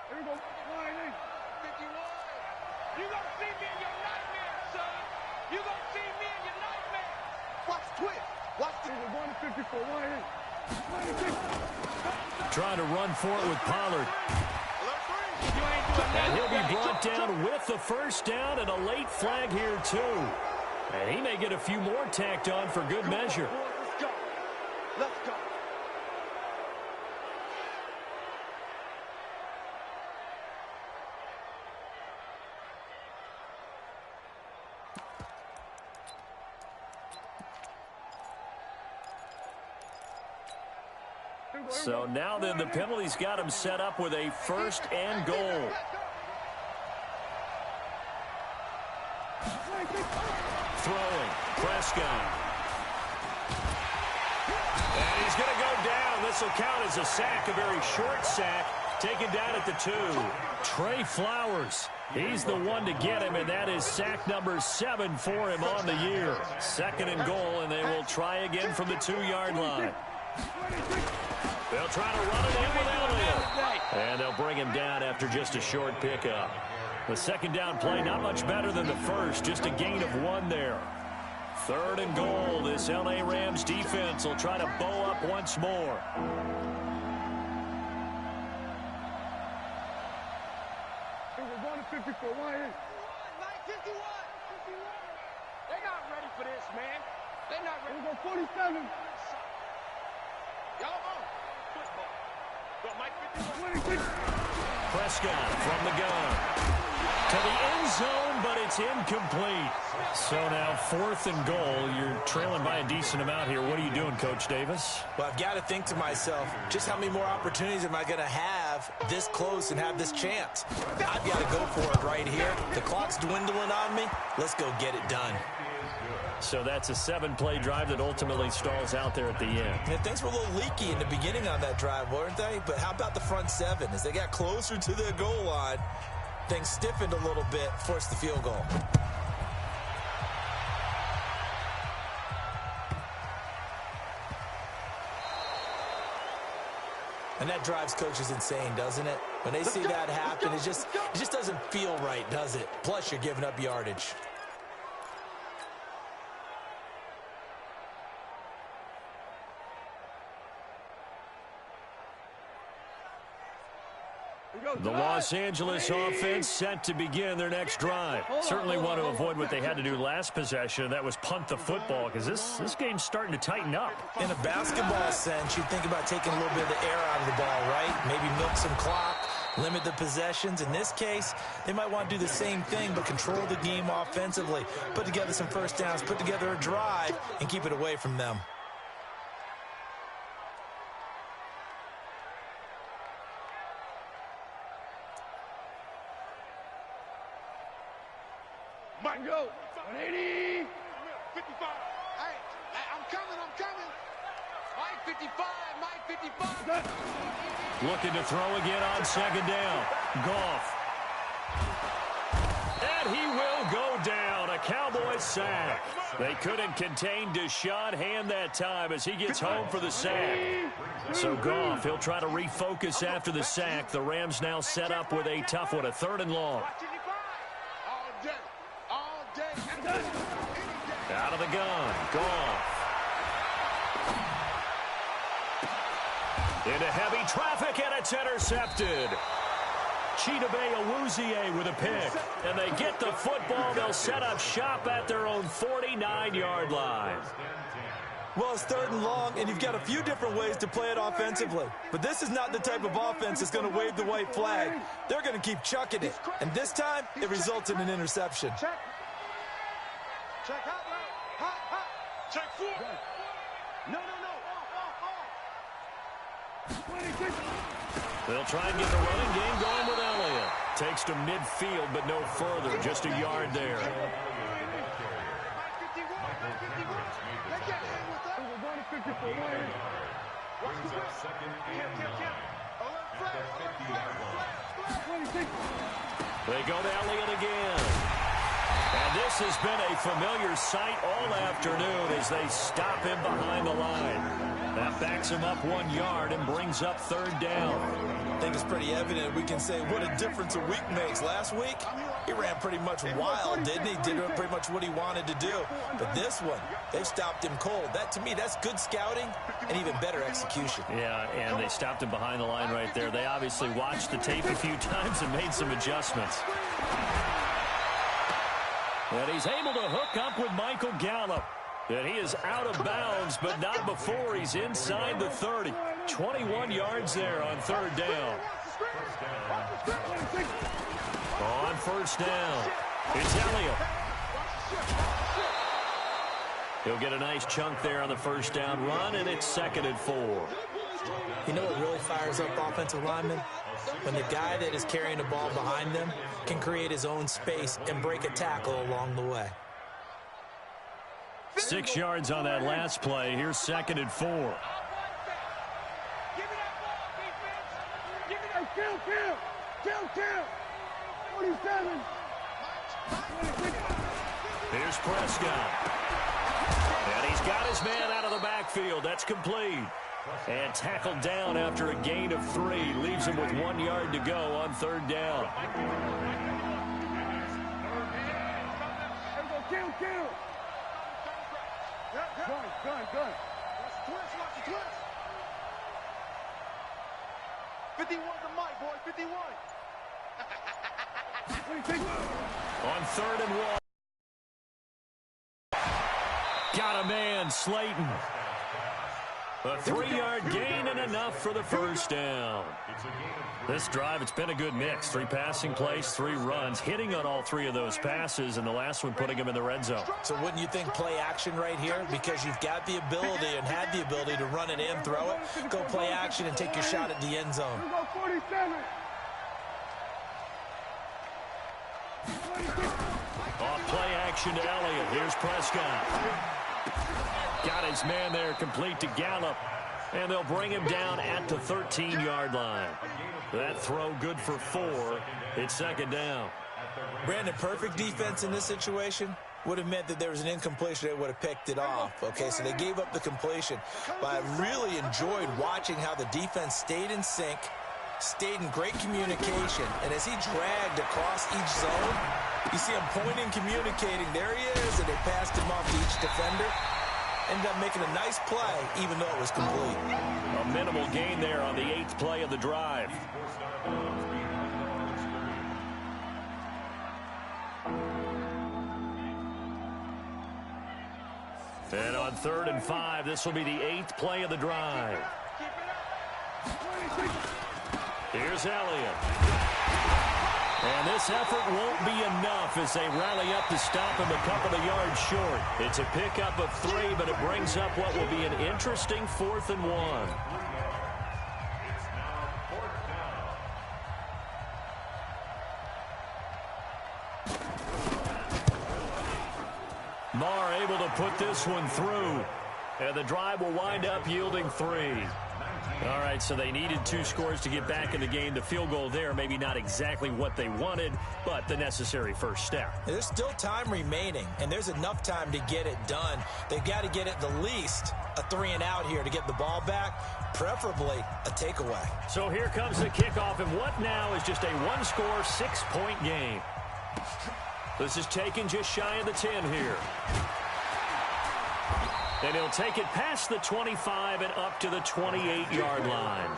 Here we go. Line 51. You gonna see me in your nightmare, son. You gonna see me in your nightmare. Watch twist. Watch the 154. Line 8. Trying to run for it with Pollard. And he'll be brought down with the first down and a late flag here, too. And he may get a few more tacked on for good measure. Let's go. Let's go. So now then the penalty's got him set up with a 1st and goal. Throwing, Prescott. And he's going to go down. This will count as a sack, a very short sack, taken down at the 2. Trey Flowers, he's the one to get him, and that is sack number 7 for him on the year. 2nd and goal, and they will try again from the 2-yard line. They'll try to run it in with Elliott. And they'll bring him down after just a short pickup. The 2nd down play not much better than the first, just a gain of 1 there. 3rd and goal. This L.A. Rams defense will try to bow up once more. It was 154. Line 8. 51. They're not ready for this, man. They're not ready. We'll go 47. Y'all on. Football. Go Mike 51. Prescott from the gun. To the end zone, but it's incomplete. So now 4th and goal. You're trailing by a decent amount here. What are you doing, Coach Davis? Well, I've got to think to myself, just how many more opportunities am I going to have this close and have this chance? I've got to go for it right here. The clock's dwindling on me. Let's go get it done. So that's a 7-play drive that ultimately stalls out there at the end. And things were a little leaky in the beginning on that drive, weren't they? But how about the front 7? As they got closer to the goal line, things stiffened a little bit, forced the field goal. And that drives coaches insane, doesn't it? When they see that happen, it just doesn't feel right, does it? Plus, you're giving up yardage. The Los Angeles offense set to begin their next drive. Certainly want to avoid what they had to do last possession. That was punt the football, because this game's starting to tighten up. In a basketball sense, you think about taking a little bit of the air out of the ball, right? Maybe milk some clock, limit the possessions. In this case, they might want to do the same thing, but control the game offensively. Put together some first downs, put together a drive, and keep it away from them. Go. 180. 55. Hey, I'm coming. Mike 55. Looking to throw again on second down. Goff. And he will go down. A Cowboys sack. They couldn't contain Deshaun Hand that time as he gets home for the sack. So Goff, he'll try to refocus after the sack. The Rams now set up with a tough one, a 3rd and long. All day. Out of the gun. Goff. Into heavy traffic, and it's intercepted. Chidobe Awuzie with a pick. And they get the football. They'll set up shop at their own 49-yard line. Well, it's 3rd and long, and you've got a few different ways to play it offensively. But this is not the type of offense that's going to wave the white flag. They're going to keep chucking it. And this time, it results in an interception. Check hot. Check 4. No. They'll try and get the running game going with Elliott. Takes to midfield, but no further. Just a yard there. They go to Elliott again. And this has been a familiar sight all afternoon as they stop him behind the line. That backs him up 1 yard and brings up 3rd down. I think it's pretty evident. We can say what a difference a week makes. Last week, he ran pretty much wild, didn't he? Did pretty much what he wanted to do. But this one, they've stopped him cold. That, to me, that's good scouting and even better execution. Yeah, and they stopped him behind the line right there. They obviously watched the tape a few times and made some adjustments. And he's able to hook up with Michael Gallup. And he is out of bounds, but not before he's inside the 30. 21 yards there on 3rd down. On 1st down, it's Elliott. He'll get a nice chunk there on the 1st down run, and it's 2nd and 4. You know what really fires up offensive linemen? When the guy that is carrying the ball behind them can create his own space and break a tackle along the way. 6 yards on that last play. Here's 2nd and 4. Give me that ball, defense. Give me that kill. 47. Here's Prescott. And he's got his man out of the backfield. That's complete. And tackled down after a gain of 3. Leaves him with 1 yard to go on 3rd down. Kill. Gun. Watch the twist. 51 to Mike, boy. 51. On 3rd and 1. Got a man, Slayton. A 3-yard gain and enough for the 1st down. This drive, it's been a good mix. 3 passing plays, 3 runs, hitting on all 3 of those passes, and the last one putting him in the red zone. So wouldn't you think play action right here? Because you've got the ability and had the ability to run it in, throw it, go play action, and take your shot at the end zone. Off play action to Elliott. Here's Prescott. Got his man there, complete to Gallup. And they'll bring him down at the 13-yard line. That throw good for 4. It's 2nd down. Brandon, perfect defense in this situation would have meant that there was an incompletion. They would have picked it off. Okay, so they gave up the completion. But I really enjoyed watching how the defense stayed in sync, stayed in great communication. And as he dragged across each zone, you see him pointing, communicating. There he is, and they passed him off to each defender. Ended up making a nice play, even though it was complete. A minimal gain there on the 8th play of the drive. And on 3rd and 5, this will be the 8th play of the drive. Here's Elliott. And this effort won't be enough as they rally up to stop him a couple of yards short. It's a pickup of 3, but it brings up what will be an interesting 4th and 1. Marr able to put this one through. And the drive will wind up yielding 3. All right, so they needed 2 scores to get back in the game. The field goal there, maybe not exactly what they wanted, but the necessary first step. There's still time remaining, and there's enough time to get it done. They've got to get at the least a 3-and-out here to get the ball back, preferably a takeaway. So here comes the kickoff, and what now is just a 1-score, 6-point game. This is taken just shy of the 10 here. And he'll take it past the 25 and up to the 28-yard line.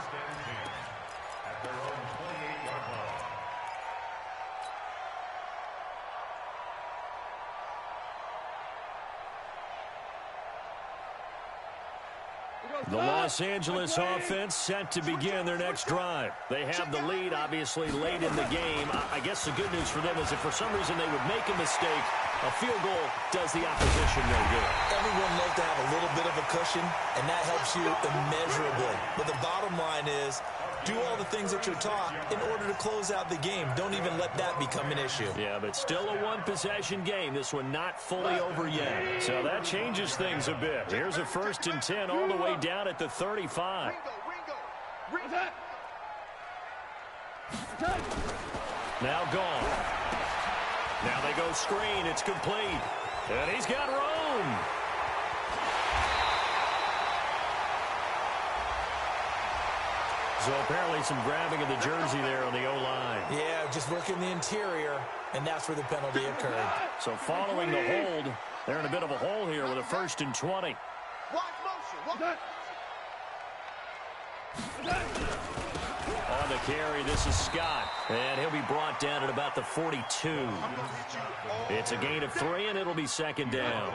The Los Angeles offense set to begin their next drive. They have the lead, obviously, late in the game. I guess the good news for them is if for some reason they would make a mistake, a field goal does the opposition no good. Everyone loves to have a little bit of a cushion, and that helps you immeasurably. But the bottom line is, do all the things that you're taught in order to close out the game. Don't even let that become an issue. Yeah, but still a one-possession game. This one not fully over yet. So that changes things a bit. Here's a 1st and 10 all the way down at the 35. Now gone. Now they go screen. It's complete. And he's got room. So apparently some grabbing of the jersey there on the O-line. Yeah, just working the interior, and that's where the penalty occurred. So following the hold, they're in a bit of a hole here with a 1st and 20. On the carry, this is Scott. And he'll be brought down at about the 42. It's a gain of 3, and it'll be 2nd down.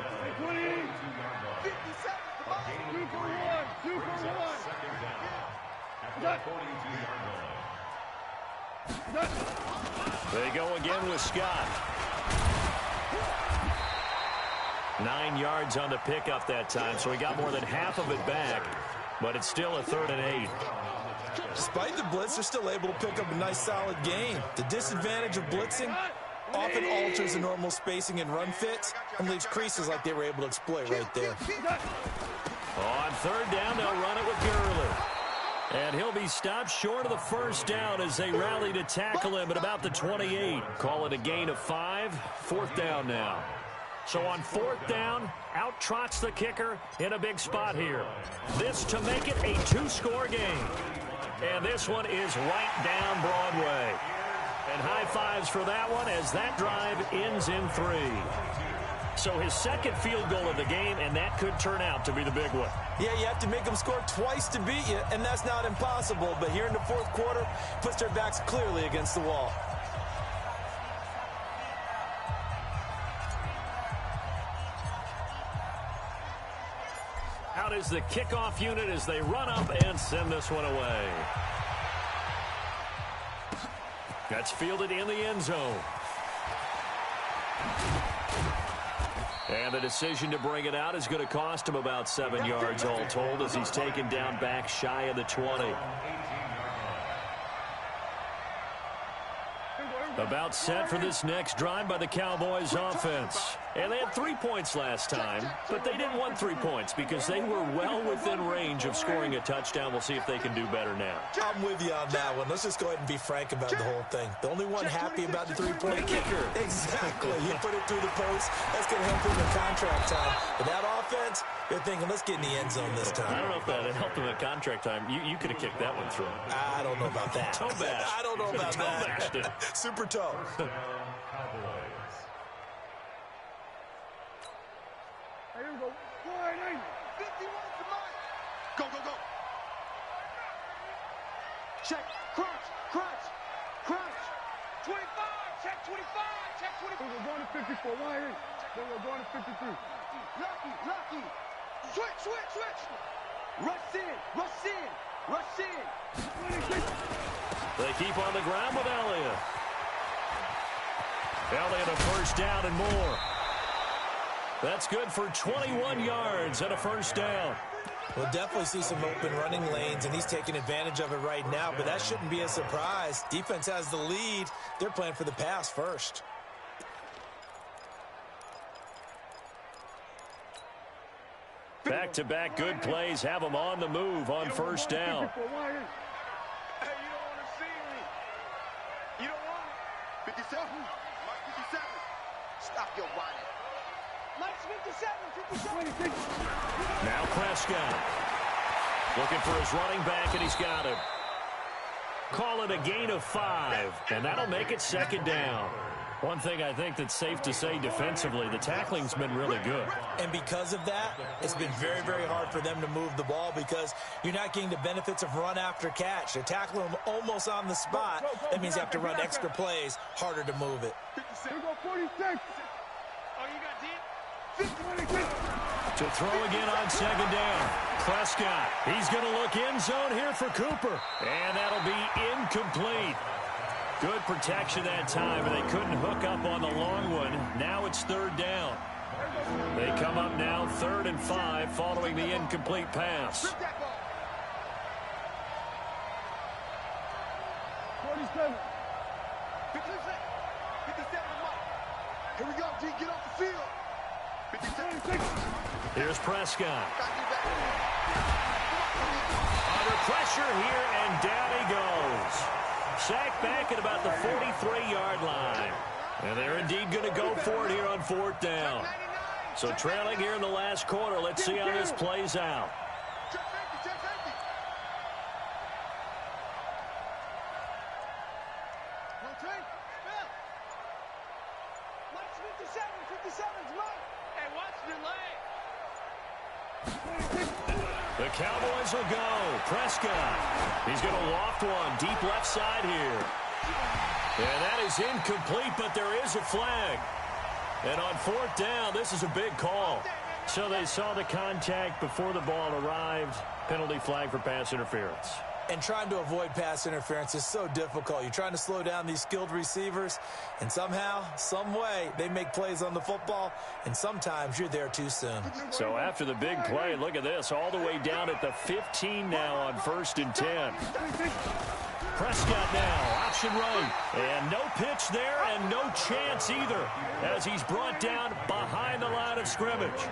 They go again with Scott. 9 yards on the pickup that time, so he got more than half of it back, but it's still a 3rd and 8. Despite the blitz, they're still able to pick up a nice solid gain. The disadvantage of blitzing often alters the normal spacing and run fits and leaves creases like they were able to exploit right there. On 3rd down, they'll run it with Gurley. And he'll be stopped short of the 1st down as they rally to tackle him at about the 28. Call it a gain of 5. 4th down now. So on 4th down, out trots the kicker in a big spot here. This to make it a 2-score game. And this one is right down Broadway. And high fives for that one as that drive ends in 3. So his 2nd field goal of the game, and that could turn out to be the big one. Yeah, you have to make them score twice to beat you, and that's not impossible. But here in the 4th quarter, puts their backs clearly against the wall. Out is the kickoff unit as they run up and send this one away. That's fielded in the end zone. And the decision to bring it out is going to cost him about 7 yards all told as he's taken down back shy of the 20. About set for this next drive by the Cowboys offense. And they had 3 points last time, but they didn't want 3 points because they were well within range of scoring a touchdown. We'll see if they can do better now. I'm with you on that one. Let's just go ahead and be frank about the whole thing. The only one happy about the 3-point kicker. Exactly. You put it through the post. That's going to help him in contract time. But that offense, they're thinking, let's get in the end zone this time. I don't know if that helped him at contract time. You could have kicked that one through. I don't know about that. Toe bash. I don't know about that. Super toe. Here we go. 180. 51 to mine. Go, go, go. Check. Crunch. Crunch. Crunch. 25. Check 25. Check 25. We're going to 54. 180. Then we're going to 53. Lucky. Lucky. Switch. Switch. Switch. Rush in. Rush in. Rush in. 26. They keep on the ground with Elliott. Elliott a 1st down and more. That's good for 21 yards and a 1st down. We'll definitely see some open running lanes, and he's taking advantage of it right now, but that shouldn't be a surprise. Defense has the lead. They're playing for the pass first. Back-to-back good plays have them on the move on first down. Hey, you don't want to see me. You don't want it. 57. Mike 57. Stop your whining. Mike's 57. Now Prescott. Looking for his running back, and he's got him. Call it a gain of 5, and that'll make it second down. One thing I think that's safe to say defensively, the tackling's been really good. And because of that, it's been very, very hard for them to move the ball because you're not getting the benefits of run after catch. They're tackling them almost on the spot. That means you have to run extra plays, harder to move it. 46. Oh, you got deep? To throw again on second down. Prescott, he's going to look end zone here for Cooper. And that'll be incomplete. Good protection that time, and they couldn't hook up on the long one. Now it's third down. They come up now 3rd and 5 following the incomplete pass. 47. 57. Here we go, D. Get off the field. 57. Here's Prescott. Under pressure here, and down he goes. Sacked back at about the 43-yard line. And they're indeed going to go for it here on 4th down. So trailing here in the last quarter. Let's see how this plays out. The Cowboys will go. Prescott. He's going to loft one deep left side here. And that is incomplete, but there is a flag. And on 4th down, this is a big call. So they saw the contact before the ball arrived. Penalty flag for pass interference. And trying to avoid pass interference is so difficult. You're trying to slow down these skilled receivers, and somehow, some way, they make plays on the football, and sometimes you're there too soon. So after the big play, look at this, all the way down at the 15 now on 1st and 10. Prescott now, option right, and no pitch there and no chance either as he's brought down behind the line of scrimmage.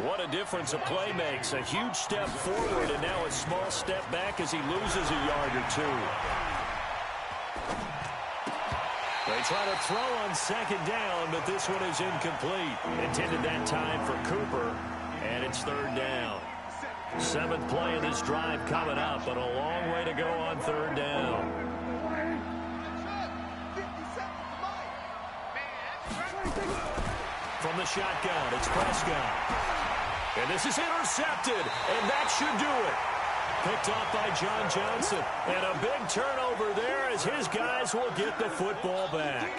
What a difference a play makes. A huge step forward and now a small step back as he loses a yard or two. They try to throw on 2nd down, but this one is incomplete. Intended that time for Cooper, and it's 3rd down. 7th play of this drive coming up, but a long way to go on 3rd down. From the shotgun, it's Prescott. And this is intercepted, and that should do it. Picked off by John Johnson. And a big turnover there as his guys will get the football back.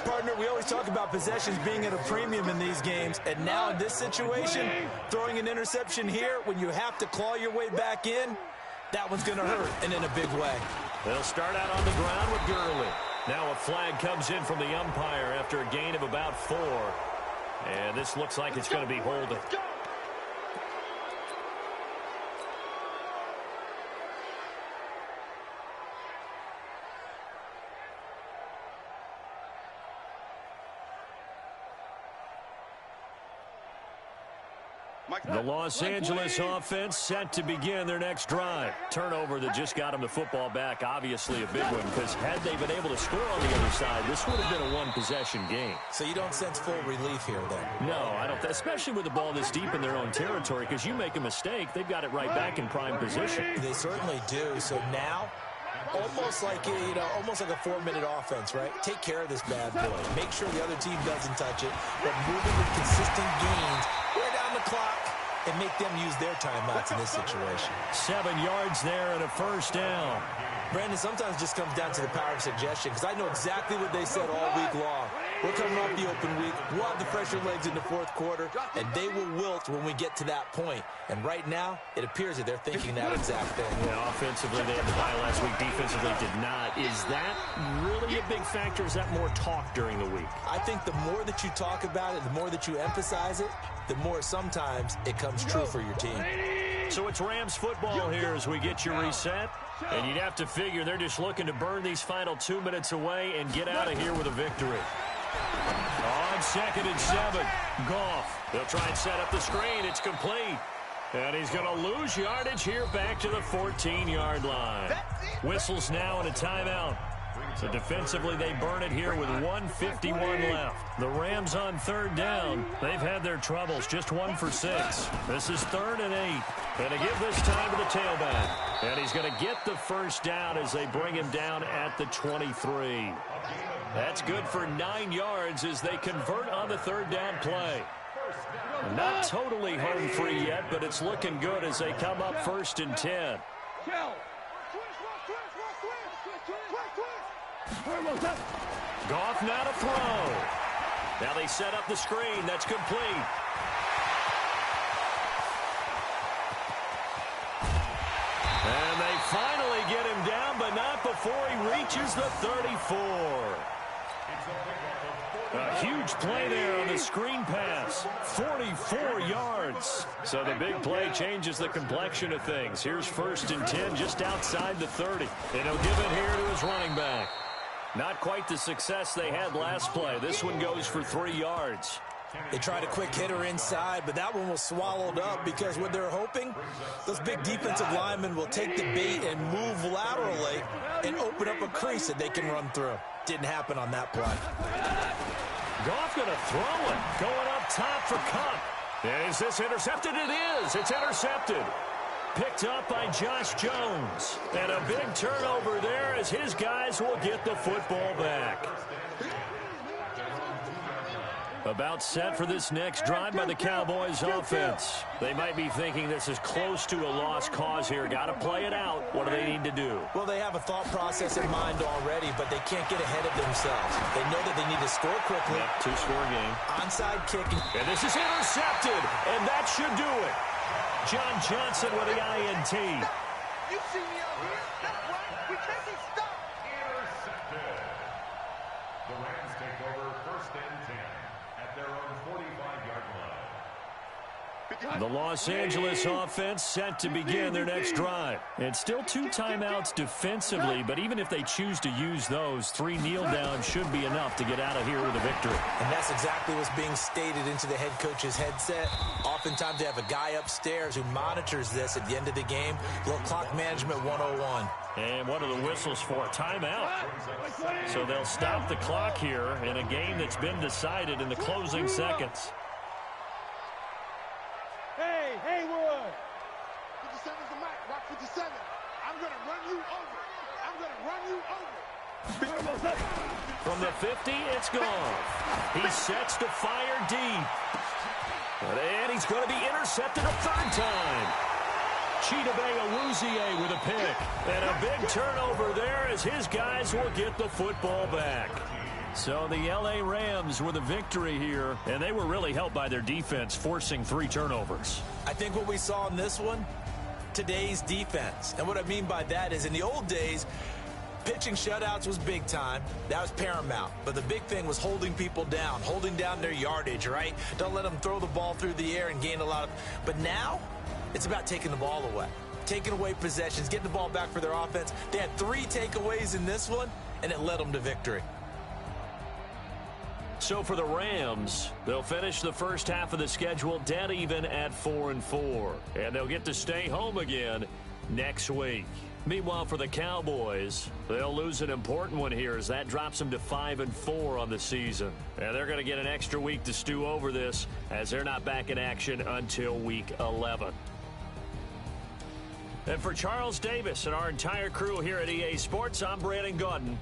Partner, we always talk about possessions being at a premium in these games, and now in this situation, throwing an interception here when you have to claw your way back in, that one's going to hurt, and in a big way. They'll start out on the ground with Gurley. Now a flag comes in from the umpire after a gain of about 4. And this looks like it's going to be holding. The Los Angeles offense set to begin their next drive. Turnover that just got them the football back, obviously a big one, because had they been able to score on the other side, this would have been a one-possession game. So you don't sense full relief here, then? No, I don't, especially with the ball this deep in their own territory, because you make a mistake, they've got it right back in prime position. They certainly do. So now, almost like almost like a 4-minute offense, right? Take care of this bad boy. Make sure the other team doesn't touch it, but moving with consistent gains, wear down the clock, and make them use their timeouts in this situation. 7 yards there and a 1st down. Brandon, sometimes it just comes down to the power of suggestion, because I know exactly what they said all week long. We're coming off the open week. We'll have the fresher legs in the 4th quarter, and they will wilt when we get to that point. And right now, it appears that they're thinking that exact thing. Yeah, offensively, they had the bye last week. Defensively, did not. Is that really a big factor? Is that more talk during the week? I think the more that you talk about it, the more that you emphasize it, the more sometimes it comes true for your team. So it's Rams football here as we get you reset. And you'd have to figure they're just looking to burn these final 2 minutes away and get out of here with a victory. On on 2nd and 7. Goff. They'll try and set up the screen. It's complete. And he's going to lose yardage here back to the 14-yard line. Whistles now and a timeout. So defensively, they burn it here with 1:51 left. The Rams on 3rd down. They've had their troubles, just 1 for 6. This is 3rd and 8. And to give this time to the tailback. And he's going to get the first down as they bring him down at the 23. That's good for 9 yards as they convert on the 3rd down play. Not totally home free yet, but it's looking good as they come up 1st and 10. Goff now to throw. Now they set up the screen. That's complete. And they finally get him down, but not before he reaches the 34. A huge play there on the screen pass. 44 yards. So the big play changes the complexion of things. Here's 1st and 10 just outside the 30. And he'll give it here to his running back. Not quite the success they had last play. This one goes for 3 yards. They tried a quick hitter inside, but that one was swallowed up because what they're hoping, those big defensive linemen will take the bait and move laterally and open up a crease that they can run through. Didn't happen on that play. Goff going to throw it. Going up top for Cup. And is this intercepted? It is. It's intercepted. Picked up by Josh Jones. And a big turnover there as his guys will get the football back. About set for this next drive by the Cowboys offense. They might be thinking this is close to a lost cause here. Got to play it out. What do they need to do? Well, they have a thought process in mind already, but they can't get ahead of themselves. They know that they need to score quickly. Yep, 2-score game. Onside kick. And this is intercepted, and that should do it. John Johnson with the INT. You see me out here? That's right. We can't be stopped. Intercepted. The Rams take over 1st and 10 at their own 45-yard line. The Los Angeles offense set to begin their next drive. It's still 2 timeouts defensively, but even if they choose to use those, 3 kneel downs should be enough to get out of here with a victory. And that's exactly what's being stated into the head coach's headset. Oftentimes they have a guy upstairs who monitors this at the end of the game. Little clock management 101. And what are the whistles for? Timeout. So they'll stop the clock here in a game that's been decided in the closing seconds. Hey, Haywood! 57's the mic. Rock 57. I'm going to run you over. I'm going to run you over. From the 50, it's Goff. He sets to fire deep. And he's going to be intercepted a 3rd time. Chidobe Awuzie with a pick. And a big turnover there as his guys will get the football back. So the L.A. Rams with a victory here, and they were really helped by their defense, forcing 3 turnovers. I think what we saw in this one, today's defense. And what I mean by that is in the old days, pitching shutouts was big time. That was paramount. But the big thing was holding people down, holding down their yardage, right? Don't let them throw the ball through the air and gain a lot of... But now, it's about taking the ball away. Taking away possessions, getting the ball back for their offense. They had 3 takeaways in this one, and it led them to victory. So for the Rams, they'll finish the first half of the schedule dead even at 4-4. And they'll get to stay home again next week. Meanwhile, for the Cowboys, they'll lose an important one here as that drops them to 5-4 on the season. And they're going to get an extra week to stew over this as they're not back in action until week 11. And for Charles Davis and our entire crew here at EA Sports, I'm Brandon Gaudin.